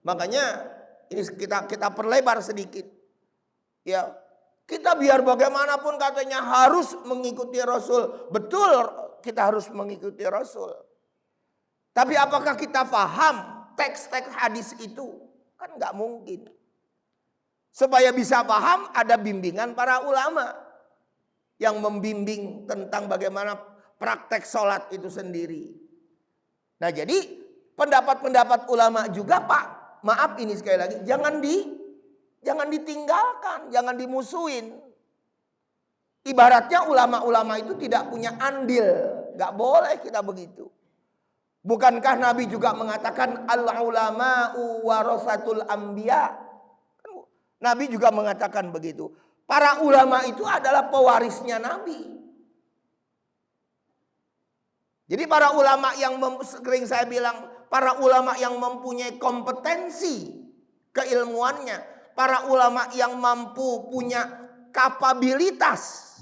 makanya ini kita perlebar sedikit. Ya, kita biar bagaimanapun katanya harus mengikuti Rasul, betul kita harus mengikuti Rasul. Tapi apakah kita paham teks-teks hadis itu? Kan nggak mungkin. Supaya bisa paham ada bimbingan para ulama yang membimbing tentang bagaimana praktek sholat itu sendiri. Nah jadi pendapat-pendapat ulama juga Pak, maaf ini sekali lagi, jangan ditinggalkan, jangan dimusuhin. Ibaratnya ulama-ulama itu tidak punya andil, nggak boleh kita begitu. Bukankah Nabi juga mengatakan al-ulama'u warasatul anbiya? Nabi juga mengatakan begitu. Para ulama itu adalah pewarisnya Nabi. Jadi para ulama yang sering saya bilang, para ulama yang mempunyai kompetensi keilmuannya, para ulama yang mampu punya kapabilitas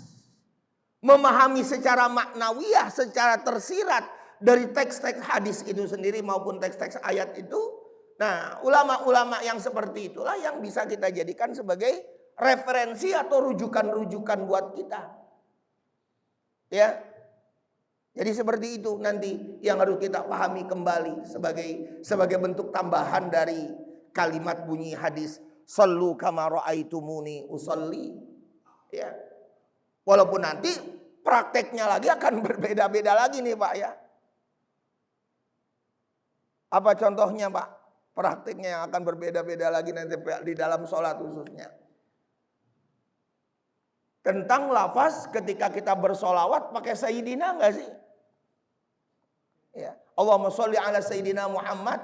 memahami secara maknawiyah, secara tersirat dari teks-teks hadis itu sendiri maupun teks-teks ayat itu. Nah, ulama-ulama yang seperti itulah yang bisa kita jadikan sebagai referensi atau rujukan-rujukan buat kita. Ya. Jadi seperti itu nanti yang harus kita pahami kembali sebagai bentuk tambahan dari kalimat bunyi hadis sallu kama raaitumuni usolli. Ya. Walaupun nanti prakteknya lagi akan berbeda-beda lagi nih Pak ya. Apa contohnya Pak? Praktiknya yang akan berbeda-beda lagi nanti di dalam sholat khususnya. Tentang lafaz ketika kita bersolawat pakai sayyidina enggak sih? Ya. Allahumma sholli ala sayyidina Muhammad.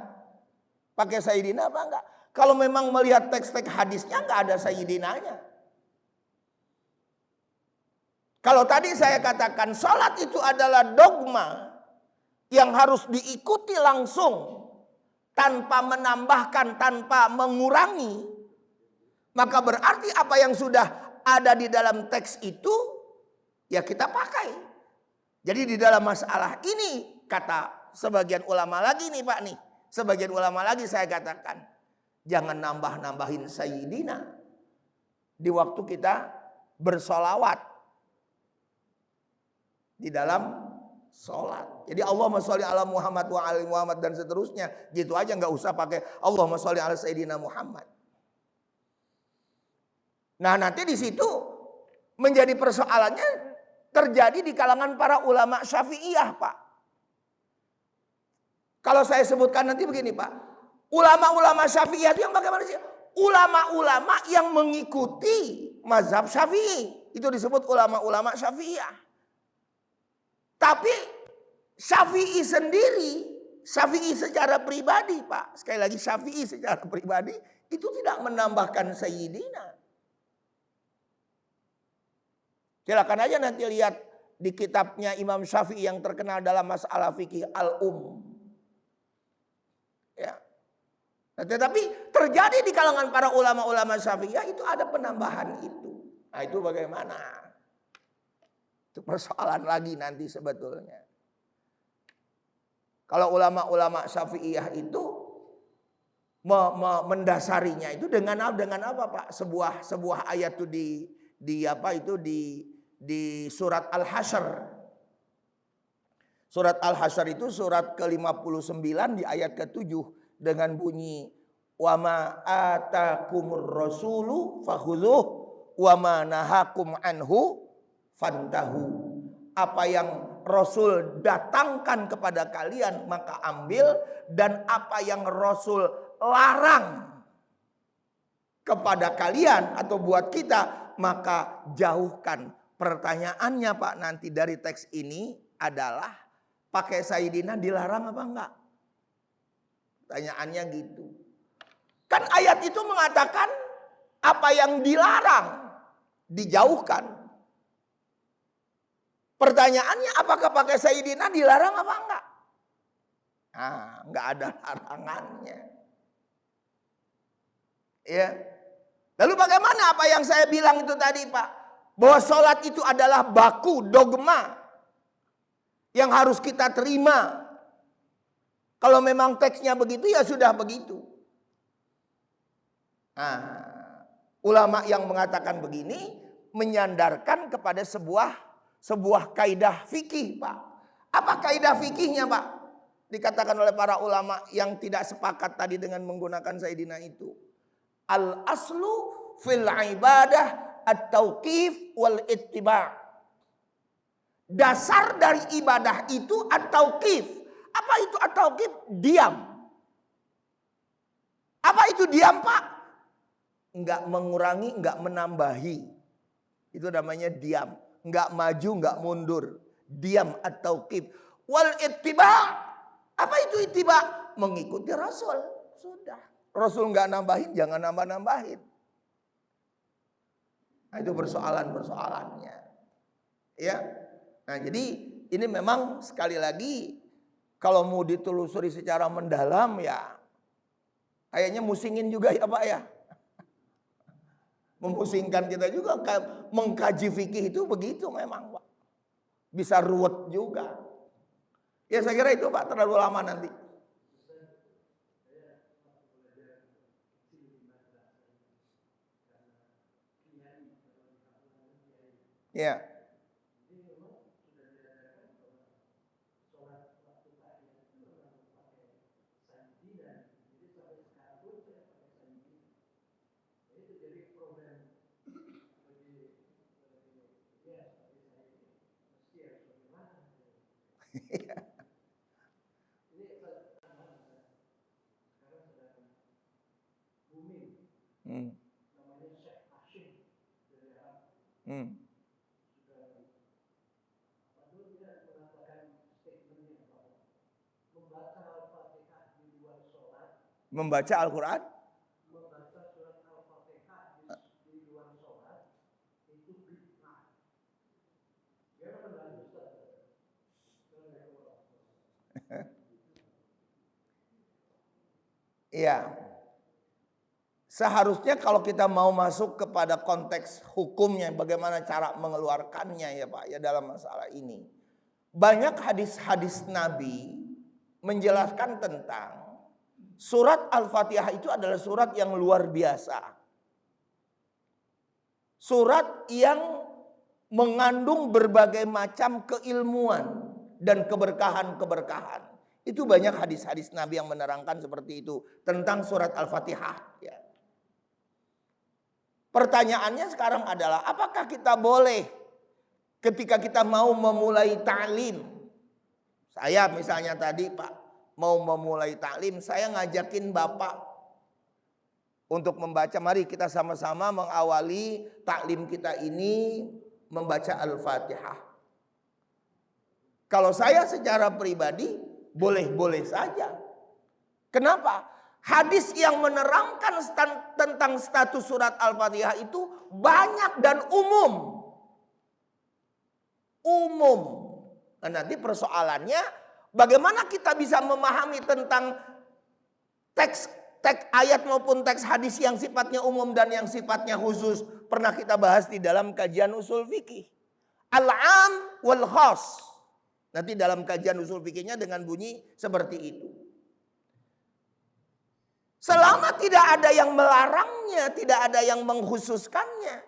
Pakai sayyidina apa enggak? Kalau memang melihat teks-teks hadisnya enggak ada sayyidinanya. Kalau tadi saya katakan sholat itu adalah dogma yang harus diikuti langsung tanpa menambahkan, tanpa mengurangi, maka berarti apa yang sudah ada di dalam teks itu ya kita pakai. Jadi di dalam masalah ini kata sebagian ulama lagi nih Pak nih, sebagian ulama lagi saya katakan jangan nambah-nambahin sayyidina di waktu kita bersolawat di dalam sholat. Jadi Allahumma sholli ala Muhammad wa ali Muhammad dan seterusnya. Gitu aja nggak usah pakai Allahumma sholli ala Sayyidina Muhammad. Nah nanti di situ menjadi persoalannya terjadi di kalangan para ulama Syafi'iyah Pak. Kalau saya sebutkan nanti begini Pak. Ulama-ulama Syafi'iyah itu yang bagaimana sih? Ulama-ulama yang mengikuti mazhab Syafi'i. Itu disebut ulama-ulama Syafi'iyah. Tapi Syafi'i sendiri, Syafi'i secara pribadi Pak. Sekali lagi Syafi'i secara pribadi itu tidak menambahkan sayyidina. Silakan aja nanti lihat di kitabnya Imam Syafi'i yang terkenal dalam masalah fikih Al-Um. Ya. Nah, tetapi terjadi di kalangan para ulama-ulama Syafi'iyah itu ada penambahan itu. Nah itu bagaimana? Itu persoalan lagi nanti sebetulnya. Kalau ulama-ulama Syafi'iyah itu mendasarinya itu dengan apa Pak? Sebuah ayat itu di surat Al-Hasyr. Surat Al-Hasyr itu surat ke-59 di ayat ke-7 dengan bunyi wa ma atakumur rasulu fakhudhuh wa ma nahakum anhu fantahu. Apa yang Rasul datangkan kepada kalian maka ambil, dan apa yang Rasul larang kepada kalian atau buat kita maka jauhkan. Pertanyaannya Pak nanti dari teks ini adalah pakai Sayyidina dilarang apa enggak? Pertanyaannya gitu. Kan ayat itu mengatakan apa yang dilarang dijauhkan. Pertanyaannya apakah pakai Sayyidina dilarang apa enggak? Nah, enggak ada larangannya. Ya. Lalu bagaimana apa yang saya bilang itu tadi, Pak? Bahwa sholat itu adalah baku, dogma yang harus kita terima. Kalau memang teksnya begitu ya sudah begitu. Nah, ulama yang mengatakan begini menyandarkan kepada sebuah kaidah fikih, Pak. Apa kaidah fikihnya, Pak? Dikatakan oleh para ulama yang tidak sepakat tadi dengan menggunakan Sayyidina itu. Al aslu fil ibadah at-tauqif wal ittiba'. Dasar dari ibadah itu at-tauqif. Apa itu at-tauqif? Diam. Apa itu diam, Pak? Enggak mengurangi, enggak menambahi. Itu namanya diam. Enggak maju, enggak mundur. Diam at-tauqif. Wal ittiba'. Apa itu ittiba'? Mengikuti Rasul. Sudah. Rasul enggak nambahin, jangan nambah-nambahin. Nah, itu persoalan-persoalannya. Ya. Nah, jadi ini memang sekali lagi kalau mau ditelusuri secara mendalam ya kayaknya musingin juga ya, Pak ya. Memusingkan kita juga mengkaji fikih itu begitu memang, Pak. Bisa ruwet juga. Ya saya kira itu, Pak, terlalu lama nanti. Ya. Hmm. Hmm. Membaca Al-Quran? Iya. Seharusnya kalau kita mau masuk kepada konteks hukumnya, bagaimana cara mengeluarkannya ya Pak, ya dalam masalah ini. Banyak hadis-hadis Nabi menjelaskan tentang surat Al-Fatihah itu adalah surat yang luar biasa. Surat yang mengandung berbagai macam keilmuan dan keberkahan-keberkahan. Itu banyak hadis-hadis Nabi yang menerangkan seperti itu tentang surat Al-Fatihah. Ya. Pertanyaannya sekarang adalah apakah kita boleh ketika kita mau memulai ta'lim. Saya misalnya tadi Pak mau memulai ta'lim, saya ngajakin Bapak untuk membaca, mari kita sama-sama mengawali ta'lim kita ini membaca Al-Fatihah. Kalau saya secara pribadi boleh-boleh saja. Kenapa? Hadis yang menerangkan tentang status surat Al-Fatihah itu banyak dan umum. Umum. Nah, nanti persoalannya bagaimana kita bisa memahami tentang teks ayat maupun teks hadis yang sifatnya umum dan yang sifatnya khusus. Pernah kita bahas di dalam kajian usul fikih. Al-am wal khas. Nanti dalam kajian usul fikihnya dengan bunyi seperti itu. Selama tidak ada yang melarangnya, tidak ada yang mengkhususkannya.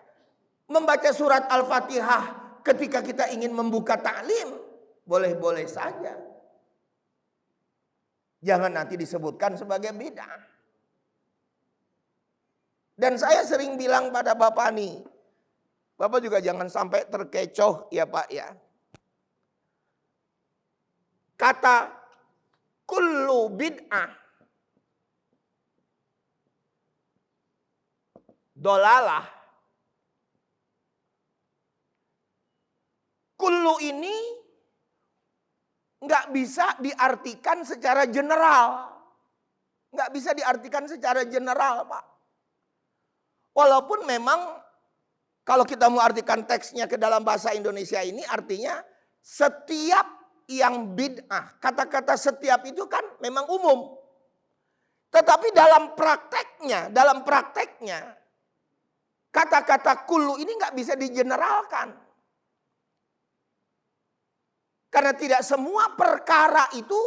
Membaca surat Al-Fatihah ketika kita ingin membuka ta'lim, boleh-boleh saja. Jangan nanti disebutkan sebagai bid'ah. Dan saya sering bilang pada Bapak nih, Bapak juga jangan sampai terkecoh ya Pak ya. Kata kullu bid'ah dolalah. Kullu ini nggak bisa diartikan secara general. Nggak bisa diartikan secara general, Pak. Walaupun memang kalau kita mau artikan teksnya ke dalam bahasa Indonesia ini artinya setiap yang bid'ah. Kata-kata setiap itu kan memang umum. Tetapi dalam prakteknya kata-kata kullu ini nggak bisa digeneralkan. Karena tidak semua perkara itu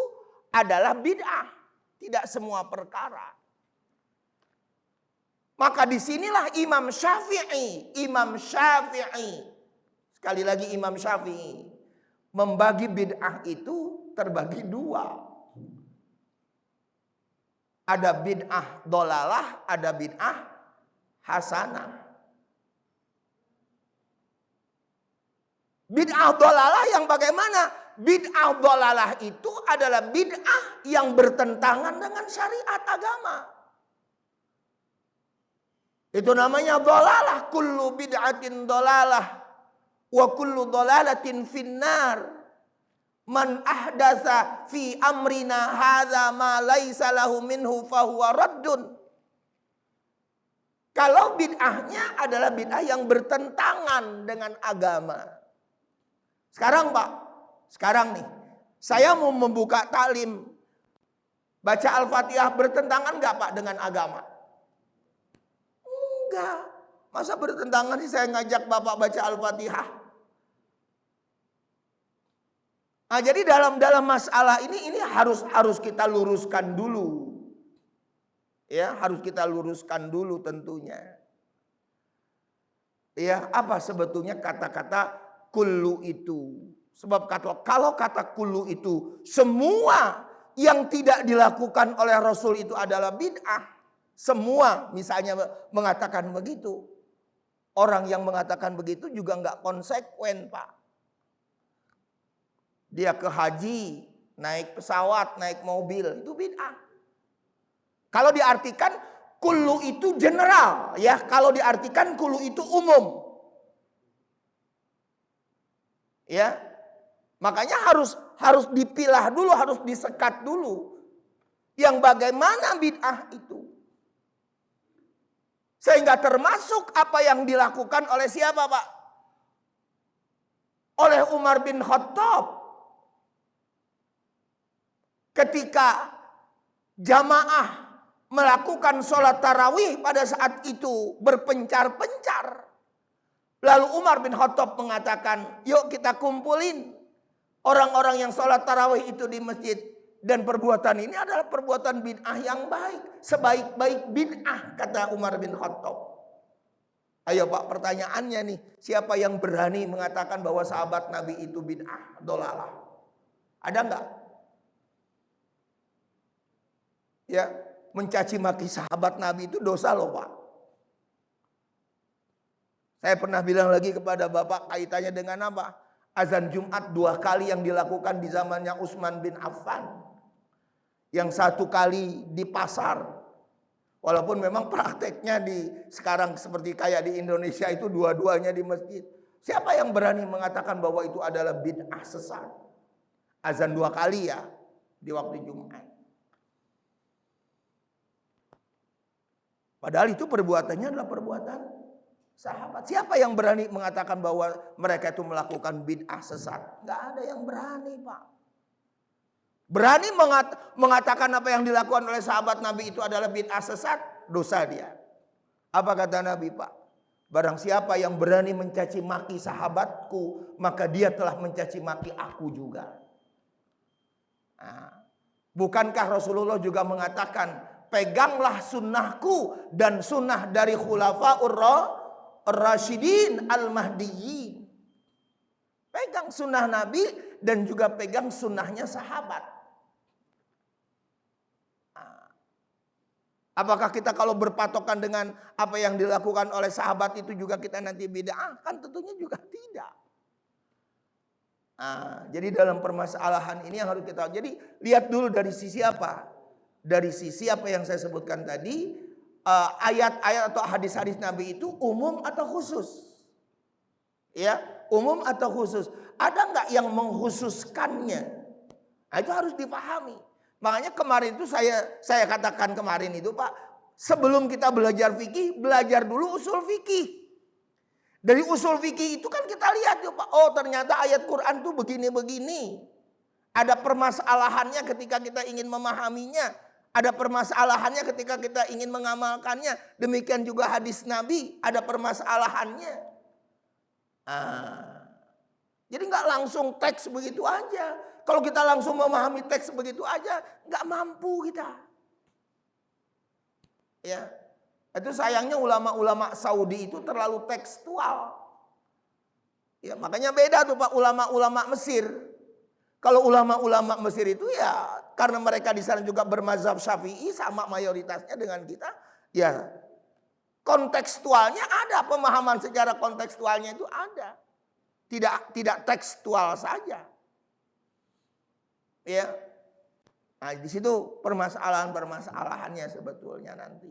adalah bid'ah. Tidak semua perkara. Maka disinilah Imam Syafi'i. Sekali lagi Imam Syafi'i. Membagi bid'ah itu terbagi dua. Ada bid'ah dolalah, ada bid'ah hasanah. Bid'ah dolalah yang bagaimana? Bid'ah dolalah itu adalah bid'ah yang bertentangan dengan syariat agama. Itu namanya dolalah. Kullu bid'atin dolalah. Wa kullu dolalatin finnar. Man ahdatsa fi amrina hadza ma laisa lahu minhu fahuwa raddun. Kalau bid'ahnya adalah bid'ah yang bertentangan dengan agama. Sekarang Pak, sekarang nih, saya mau membuka taklim. Baca Al-Fatihah bertentangan enggak Pak dengan agama? Enggak. Masa bertentangan sih saya ngajak Bapak baca Al-Fatihah? Nah, jadi dalam masalah ini harus kita luruskan dulu. Ya, harus kita luruskan dulu tentunya. Ya, apa sebetulnya kata-kata kullu itu? Sebab kalau kata kullu itu semua yang tidak dilakukan oleh Rasul itu adalah bid'ah. Semua misalnya mengatakan begitu. Orang yang mengatakan begitu juga nggak konsekuen, Pak. Dia ke haji, naik pesawat, naik mobil, itu bid'ah. Kalau diartikan kullu itu general, ya. Kalau diartikan kullu itu umum. Ya. Makanya harus dipilah dulu, harus disekat dulu. Yang bagaimana bid'ah itu. Sehingga termasuk apa yang dilakukan oleh siapa, Pak? Oleh Umar bin Khattab. Ketika jamaah melakukan sholat tarawih pada saat itu berpencar-pencar. Lalu Umar bin Khattab mengatakan, yuk kita kumpulin orang-orang yang sholat tarawih itu di masjid. Dan perbuatan ini adalah perbuatan bid'ah yang baik. Sebaik-baik bid'ah, kata Umar bin Khattab. Ayo Pak, pertanyaannya nih. Siapa yang berani mengatakan bahwa sahabat Nabi itu bid'ah, dolalah? Ada enggak? Ya, mencaci maki sahabat Nabi itu dosa loh Pak. Saya pernah bilang lagi kepada Bapak kaitannya dengan apa? Azan Jumat 2 kali yang dilakukan di zamannya Utsman bin Affan. Yang 1 kali di pasar. Walaupun memang prakteknya sekarang seperti kayak di Indonesia itu dua-duanya di masjid. Siapa yang berani mengatakan bahwa itu adalah bid'ah sesat? Azan 2 kali ya di waktu Jumat. Padahal itu perbuatannya adalah perbuatan sahabat. Siapa yang berani mengatakan bahwa mereka itu melakukan bid'ah sesat? Gak ada yang berani Pak. Berani mengatakan apa yang dilakukan oleh sahabat Nabi itu adalah bid'ah sesat? Dosa dia. Apa kata Nabi Pak? Barang siapa yang berani mencaci maki sahabatku, maka dia telah mencaci maki aku juga. Nah, bukankah Rasulullah juga mengatakan, peganglah sunnahku dan sunnah dari khulafaur rasyidin al-mahdiyyin. Pegang sunnah Nabi dan juga pegang sunnahnya sahabat. Apakah kita kalau berpatokan dengan apa yang dilakukan oleh sahabat itu juga kita nanti bid'ah? Kan tentunya juga tidak. Jadi dalam permasalahan ini yang harus kita, jadi lihat dulu dari sisi apa? Dari sisi apa yang saya sebutkan tadi, ayat-ayat atau hadis-hadis Nabi itu umum atau khusus? Ya, umum atau khusus? Ada nggak yang mengkhususkannya? Nah, itu harus dipahami. Makanya kemarin itu saya katakan kemarin itu Pak, sebelum kita belajar fikih, belajar dulu usul fikih. Dari usul fikih itu kan kita lihat yuk Pak, oh ternyata ayat Quran tuh begini-begini. Ada permasalahannya ketika kita ingin memahaminya. Ada permasalahannya ketika kita ingin mengamalkannya. Demikian juga hadis Nabi, ada permasalahannya. Jadi nggak langsung teks begitu aja. Kalau kita langsung memahami teks begitu aja, nggak mampu kita. Ya, itu sayangnya ulama-ulama Saudi itu terlalu tekstual. Ya, makanya beda tuh Pak ulama-ulama Mesir. Kalau ulama-ulama Mesir itu ya karena mereka di sana juga bermazhab Syafi'i sama mayoritasnya dengan kita, ya kontekstualnya ada, pemahaman secara kontekstualnya itu ada. Tidak tekstual saja. Ya. Nah, di situ permasalahannya sebetulnya nanti.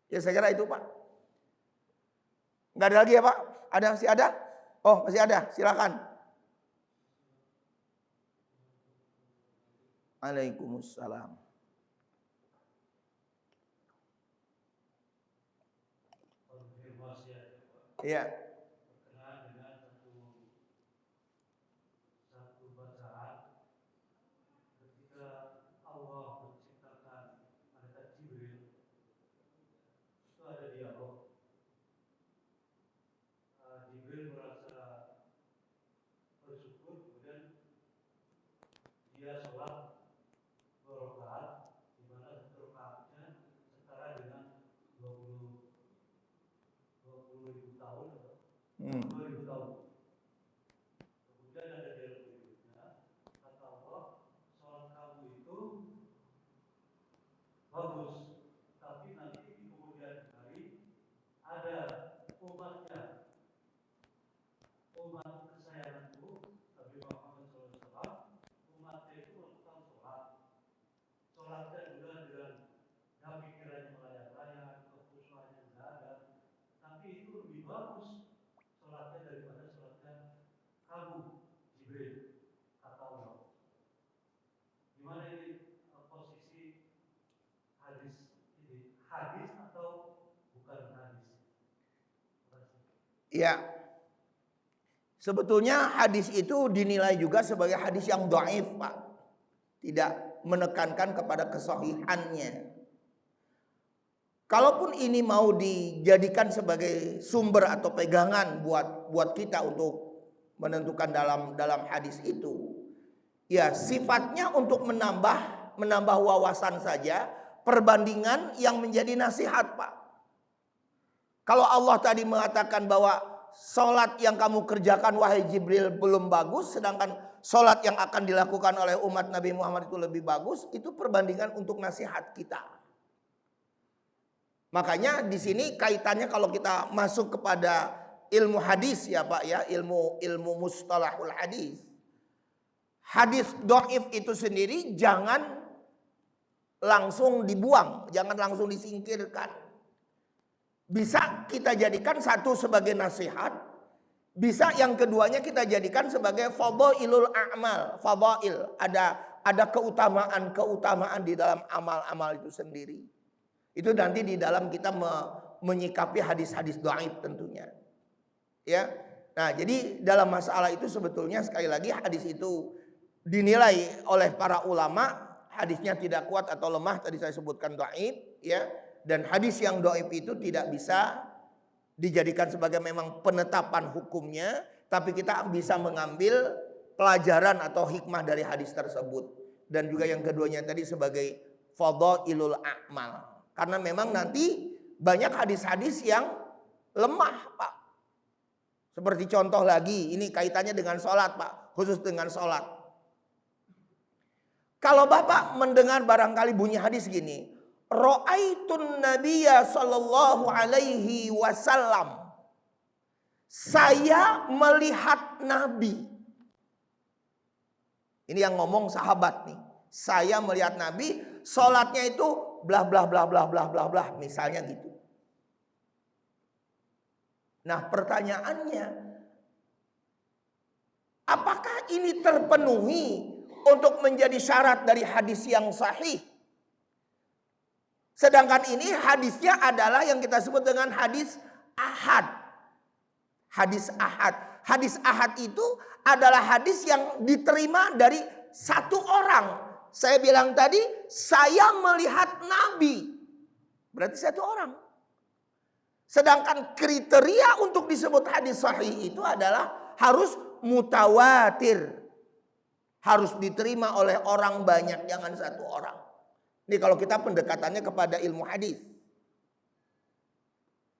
Ya saya kira itu Pak. Enggak ada lagi ya Pak? Ada, masih ada? Oh, masih ada. Silakan. Waalaikumsalam. Iya. Ya, sebetulnya hadis itu dinilai juga sebagai hadis yang dhaif Pak. Tidak menekankan kepada kesahihannya. Kalaupun ini mau dijadikan sebagai sumber atau pegangan buat kita untuk menentukan dalam hadis itu, ya sifatnya untuk menambah wawasan saja, perbandingan yang menjadi nasihat Pak. Kalau Allah tadi mengatakan bahwa sholat yang kamu kerjakan wahai Jibril belum bagus, sedangkan sholat yang akan dilakukan oleh umat Nabi Muhammad itu lebih bagus, itu perbandingan untuk nasihat kita. Makanya di sini kaitannya kalau kita masuk kepada ilmu hadis ya Pak ya, ilmu mustalahul hadis. Hadis dhaif itu sendiri jangan langsung dibuang, jangan langsung disingkirkan. Bisa kita jadikan satu sebagai nasihat, bisa yang keduanya kita jadikan sebagai fadhailul a'mal, fadhail, ada keutamaan di dalam amal-amal itu sendiri. Itu nanti di dalam kita menyikapi hadis-hadis dhaif tentunya. Ya. Nah, jadi dalam masalah itu sebetulnya sekali lagi hadis itu dinilai oleh para ulama hadisnya tidak kuat atau lemah, tadi saya sebutkan dhaif ya. Dan hadis yang dhaif itu tidak bisa dijadikan sebagai memang penetapan hukumnya, tapi kita bisa mengambil pelajaran atau hikmah dari hadis tersebut. Dan juga yang keduanya tadi sebagai fadhailul a'mal. Karena memang nanti banyak hadis-hadis yang lemah Pak. Seperti contoh lagi, ini kaitannya dengan sholat Pak, khusus dengan sholat. Kalau Bapak mendengar barangkali bunyi hadis gini, Ra'aitun Nabiyya sallallahu alaihi wasallam. Saya melihat Nabi. Ini yang ngomong sahabat nih. Saya melihat Nabi, sholatnya itu blah blah blah blah blah blah blah, misalnya gitu. Nah, pertanyaannya, apakah ini terpenuhi untuk menjadi syarat dari hadis yang sahih. Sedangkan ini hadisnya adalah yang kita sebut dengan hadis ahad. Hadis ahad. Hadis ahad itu adalah hadis yang diterima dari satu orang. Saya bilang tadi, saya melihat Nabi. Berarti satu orang. Sedangkan kriteria untuk disebut hadis sahih itu adalah harus mutawatir. Harus diterima oleh orang banyak, jangan satu orang. Ini kalau kita pendekatannya kepada ilmu hadis.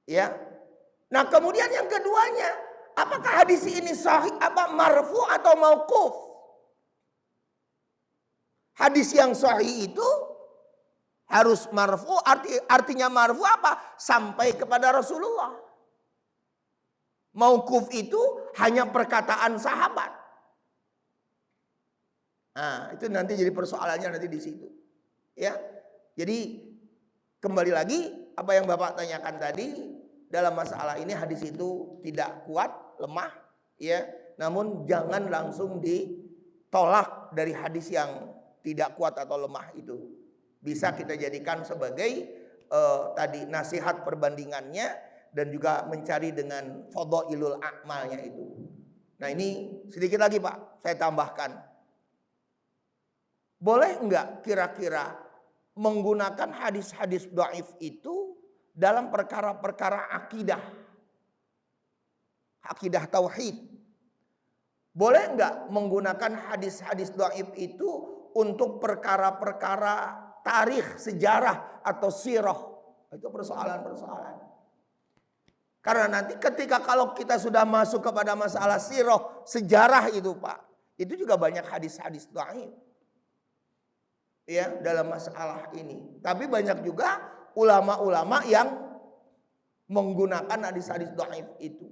Ya. Nah, kemudian yang keduanya, apakah hadis ini sahih apa marfu atau mauquf? Hadis yang sahih itu harus marfu, artinya marfu apa? Sampai kepada Rasulullah. Mauquf itu hanya perkataan sahabat. Nah, itu nanti jadi persoalannya nanti di situ. Ya. Jadi kembali lagi apa yang Bapak tanyakan tadi, dalam masalah ini hadis itu tidak kuat, lemah, ya. Namun jangan langsung ditolak dari hadis yang tidak kuat atau lemah itu. Bisa kita jadikan sebagai tadi nasihat perbandingannya dan juga mencari dengan fadhailul a'malnya itu. Nah, ini sedikit lagi Pak, saya tambahkan. Boleh enggak kira-kira menggunakan hadis-hadis dhaif itu dalam perkara-perkara akidah? Akidah tauhid. Boleh enggak menggunakan hadis-hadis dhaif itu untuk perkara-perkara tarikh, sejarah atau sirah? Itu persoalan-persoalan. Karena nanti ketika kalau kita sudah masuk kepada masalah sirah, sejarah itu Pak, itu juga banyak hadis-hadis dhaif. Ya, dalam masalah ini. Tapi banyak juga ulama-ulama yang menggunakan hadis-hadis dhaif itu.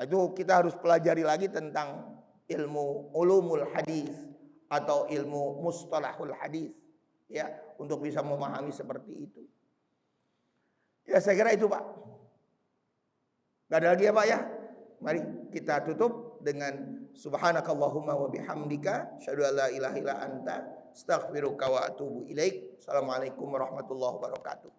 Itu kita harus pelajari lagi tentang ilmu ulumul hadis atau ilmu mustalahul hadis, ya, untuk bisa memahami seperti itu. Ya, saya kira itu Pak. Gak ada lagi ya Pak ya. Mari kita tutup dengan subhanakallahumma wa bihamdika asyhadu an la ilaha illa anta astaghfiruka wa atubu ilaik. Assalamualaikum warahmatullahi wabarakatuh.